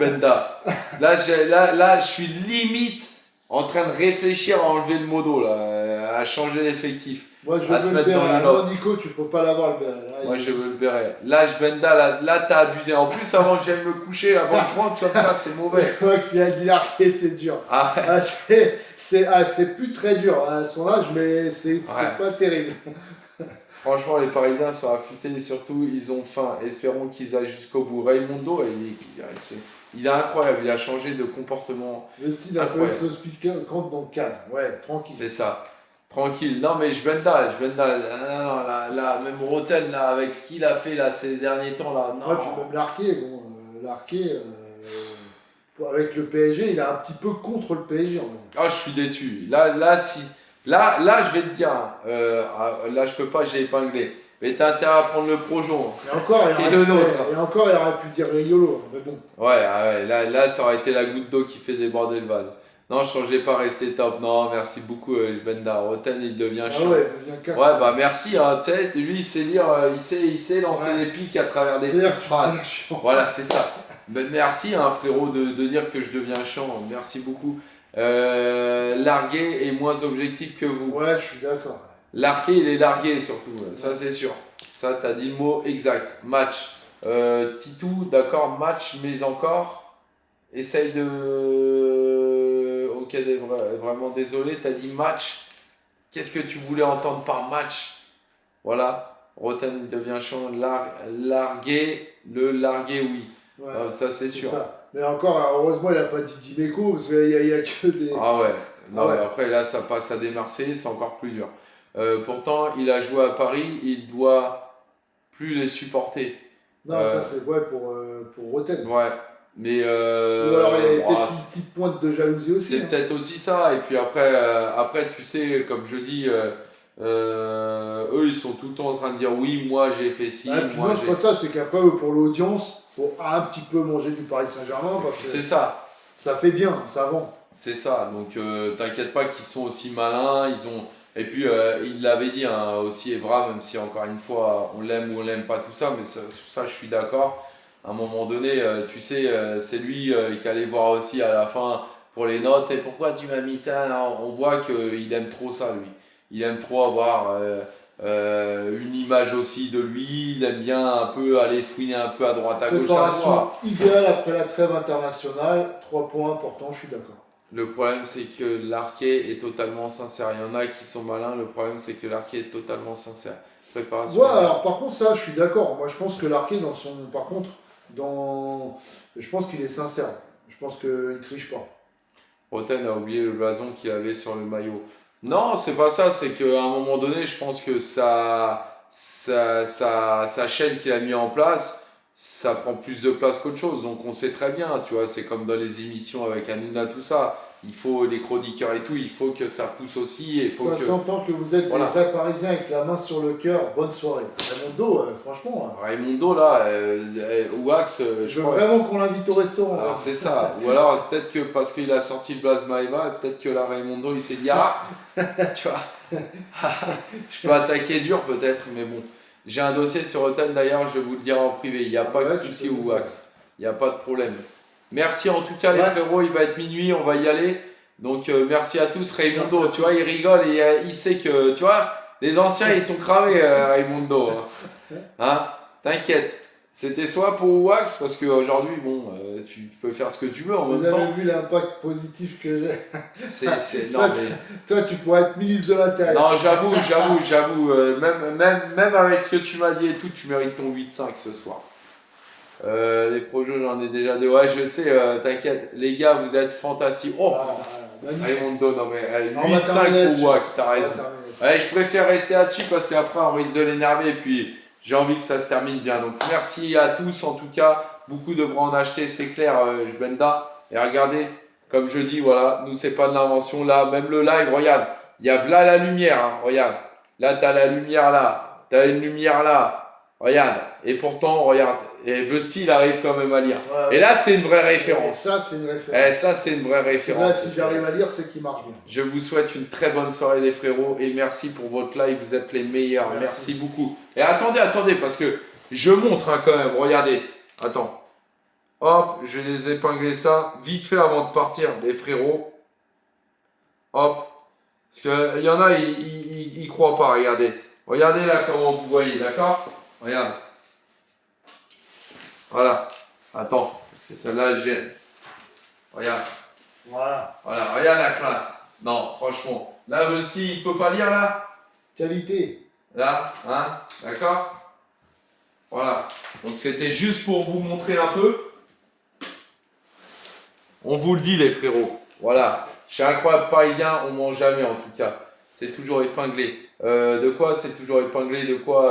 Benda. Là, je suis limite en train de réfléchir à enlever le modo, là, à changer l'effectif. Moi, je À te veux le mettre dans béret. le Alors, loft. Nico, tu peux pas l'avoir, le béret. Là, Moi, je veux le béret. Benda, là t'as abusé. En plus, avant que j'aille me coucher, avant que je rentre comme ça, c'est mauvais. Je crois que s'il a dit l'arqué, c'est dur. Ah, Ah, c'est plus très dur à son âge, mais c'est pas terrible. franchement, les Parisiens sont affûtés et surtout, ils ont faim. Espérons qu'ils aillent jusqu'au bout. Raymondo, il est incroyable. Il a changé de comportement. Le style un peu sauce piquante dans le cadre. Ouais, tranquille. C'est ça. Tranquille. Non, mais Benda, là, même Roten, là, avec ce qu'il a fait là, ces derniers temps, là, non. Ouais, puis même l'arqué, bon, avec le PSG, il est un petit peu contre le PSG. En fait. Ah, je suis déçu. Là, je vais te dire, là, je peux pas, j'ai épinglé. Mais t'as intérêt à prendre le Projon. Et encore, il aurait pu dire Riolo, mais bon. Ouais, là, ça aurait été la goutte d'eau qui fait déborder le vase. Non, changez pas, restez top. Non, merci beaucoup, Benda. Roten, il devient chiant. Ouais, il devient casse. Ouais, bah merci, hein, tu sais, lui, il sait lire, il sait lancer des pics à travers des petites phrases. Voilà, c'est ça. Ben, merci, hein, frérot, de dire que je deviens chiant. Merci beaucoup. Largué est moins objectif que vous. Ouais, je suis d'accord. Largué, il est largué surtout, ça c'est sûr. Ça, t'as dit le mot exact. Match. Titou, d'accord, match, mais encore. Essaye de. Ok, vraiment désolé, t'as dit match. Qu'est-ce que tu voulais entendre par match? Voilà. Roten, il devient chiant. Largué, le largué, oui. Ouais, ça c'est sûr. Ça. Mais encore, heureusement, il n'a pas dit Dimeco, parce qu'il y a que des. Ah ouais. Non, ouais. Après, là, ça passe à des Marseillais, c'est encore plus dur. Pourtant, il a joué à Paris, il doit plus les supporter. Non, ça c'est ouais pour Roten. Ouais. Mais ou alors il y a peut-être une petite pointe de jalousie aussi. C'est peut-être aussi ça. Et puis après, tu sais, comme je dis, eux, ils sont tout le temps en train de dire oui, moi j'ai fait ci. Ouais, moi, c'est pas ça, c'est qu'après, pour l'audience, il faut un petit peu manger du Paris Saint-Germain parce que c'est ça. Ça fait bien, ça vend. C'est ça. Donc t'inquiète pas qu'ils sont aussi malins. Ils ont. Et puis il l'avait dit hein, aussi Evra, même si encore une fois on l'aime ou on l'aime pas tout ça, mais sur ça je suis d'accord. À un moment donné, tu sais, c'est lui qui allait voir aussi à la fin pour les notes. Et pourquoi tu m'as mis ça? Alors, on voit qu'il aime trop ça, lui. Il aime trop avoir une image aussi de lui. Il aime bien un peu aller fouiner un peu à droite à gauche. Préparation idéale après la trêve internationale. 3 points importants, je suis d'accord. Le problème, c'est que l'arqué est totalement sincère. Il y en a qui sont malins. Le problème, c'est que l'arqué est totalement sincère. Préparation. Ouais, alors par contre, ça, je suis d'accord. Moi, je pense que l'arqué, je pense qu'il est sincère. Je pense qu'il triche pas. Roten a oublié le blason qu'il avait sur le maillot. Non, c'est pas ça. C'est qu'à un moment donné, je pense que sa chaîne qu'il a mis en place, ça prend plus de place qu'autre chose. Donc on sait très bien, tu vois, c'est comme dans les émissions avec Hanouna, tout ça. Il faut les chroniqueurs et tout, il faut que ça pousse aussi. Ça s'entend que vous êtes des vrais Parisiens avec la main sur le cœur. Bonne soirée. Raymondo, franchement. Raymondo, là, Wax. Je veux vraiment qu'on l'invite au restaurant. Alors c'est ça. Ou alors peut-être que parce qu'il a sorti le Blas Maïva, peut-être que là, Raymondo, il s'est dit tu vois, je peux attaquer dur peut-être, mais bon. J'ai un dossier sur Roten d'ailleurs, je vais vous le dire en privé. Il n'y a pas de souci ou Wax. Il n'y a pas de problème. Merci en tout cas les frérots, il va être minuit, on va y aller. Donc merci à tous. Raymondo, tu vois, il rigole et il sait que, tu vois, les anciens ils t'ont cramé Raymondo. Hein, t'inquiète. C'était soit pour Wax, parce qu'aujourd'hui, bon, tu peux faire ce que tu veux en même temps. Vous avez vu l'impact positif que j'ai. Non, toi, tu pourrais être ministre de l'Intérieur. Non, j'avoue. Même avec ce que tu m'as dit et tout, tu mérites ton 8-5 ce soir. Les projets, j'en ai déjà deux. Ouais, je sais, t'inquiète. Les gars, vous êtes fantastiques. Oh, Magnifique. Raimondo, non mais On va 8-5 terminer pour là-dessus. Wax, t'as On va raison. terminer là-dessus. Ouais, je préfère rester là-dessus parce qu'après on risque de l'énerver et puis j'ai envie que ça se termine bien. Donc merci à tous en tout cas. Beaucoup devront en acheter, c'est clair, Benda. Et regardez, comme je dis, voilà, nous c'est pas de l'invention là. Même le live, regarde, il y a là la lumière, hein, regarde. Là tu as la lumière là, tu as une lumière là, regarde. Et pourtant, regarde, et Vesti il arrive quand même à lire. Ouais, Et là c'est une vraie Et référence. ça, c'est une référence. Eh, ça c'est une vraie Là, référence. si j'arrive à lire, c'est qu'il marche bien. Je vous souhaite une très bonne soirée les frérots et merci pour votre live, vous êtes les meilleurs, Merci. merci beaucoup. Et attendez, parce que je montre hein, quand même, regardez, attends. Hop, je vais les épingler ça, vite fait avant de partir les frérots. Hop, parce qu'il y en a, ils croient pas, regardez. Regardez là comment vous voyez, d'accord? Regarde. Voilà, attends, parce que celle-là elle gêne. Regarde. Voilà. Voilà, regarde la classe. Non, franchement. Là aussi, il peut pas lire là. Qualité. Là, hein, d'accord? Voilà. Donc c'était juste pour vous montrer un peu. On vous le dit les frérots. Voilà. Chez Incroyable Parisien, on mange jamais en tout cas. C'est toujours épinglé. De quoi c'est toujours épinglé? De quoi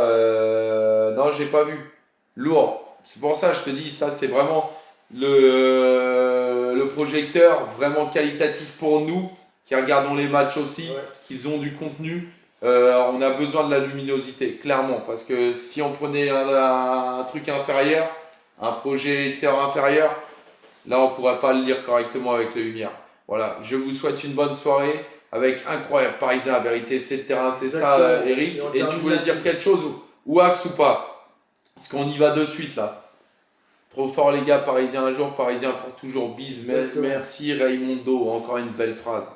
Non, j'ai pas vu. Lourd. C'est pour ça que je te dis, ça c'est vraiment le projecteur vraiment qualitatif pour nous qui regardons les matchs aussi, Ouais. qui faisons du contenu. On a besoin de la luminosité, clairement, parce que si on prenait un truc inférieur, un projecteur inférieur, là on pourrait pas le lire correctement avec la lumière. Voilà, je vous souhaite une bonne soirée avec Incroyable Parisien, la vérité c'est le terrain, c'est ça Exactement. Eric. Et on Et tu termine voulais là-dessus. dire quelque chose ou Axe ou pas? Parce qu'on y va de suite là. Trop fort les gars, Parisien un jour, Parisien pour toujours, bis, Exactement. merci Raimondo, encore une belle phrase.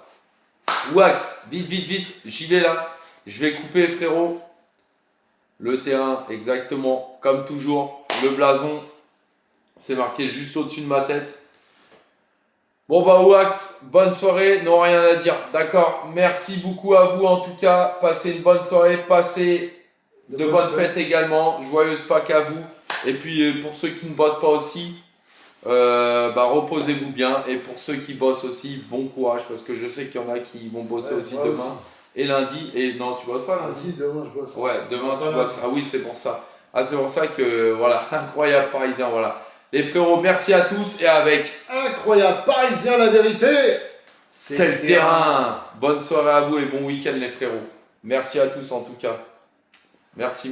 Wax, vite, j'y vais là, je vais couper frérot. Le terrain, exactement, comme toujours, le blason, c'est marqué juste au-dessus de ma tête. Bon bah Wax, bonne soirée, non rien à dire, d'accord, merci beaucoup à vous en tout cas, passez une bonne soirée, passez de bonnes fêtes également, joyeuse Pâques à vous. Et puis pour ceux qui ne bossent pas aussi, reposez-vous bien. Et pour ceux qui bossent aussi, bon courage parce que je sais qu'il y en a qui vont bosser Ouais, aussi moi demain aussi. et lundi. Et non, tu bosses pas Ah, lundi? si, demain, je bosse. Ouais, demain tu Voilà. bosses. Ah oui, c'est pour ça. Ah, c'est pour ça que voilà, incroyable parisien, voilà. Les frérots, merci à tous et avec Incroyable Parisien, la vérité. c'est le terrain. Bonne soirée à vous et bon week-end les frérots. Merci à tous en tout cas. Merci.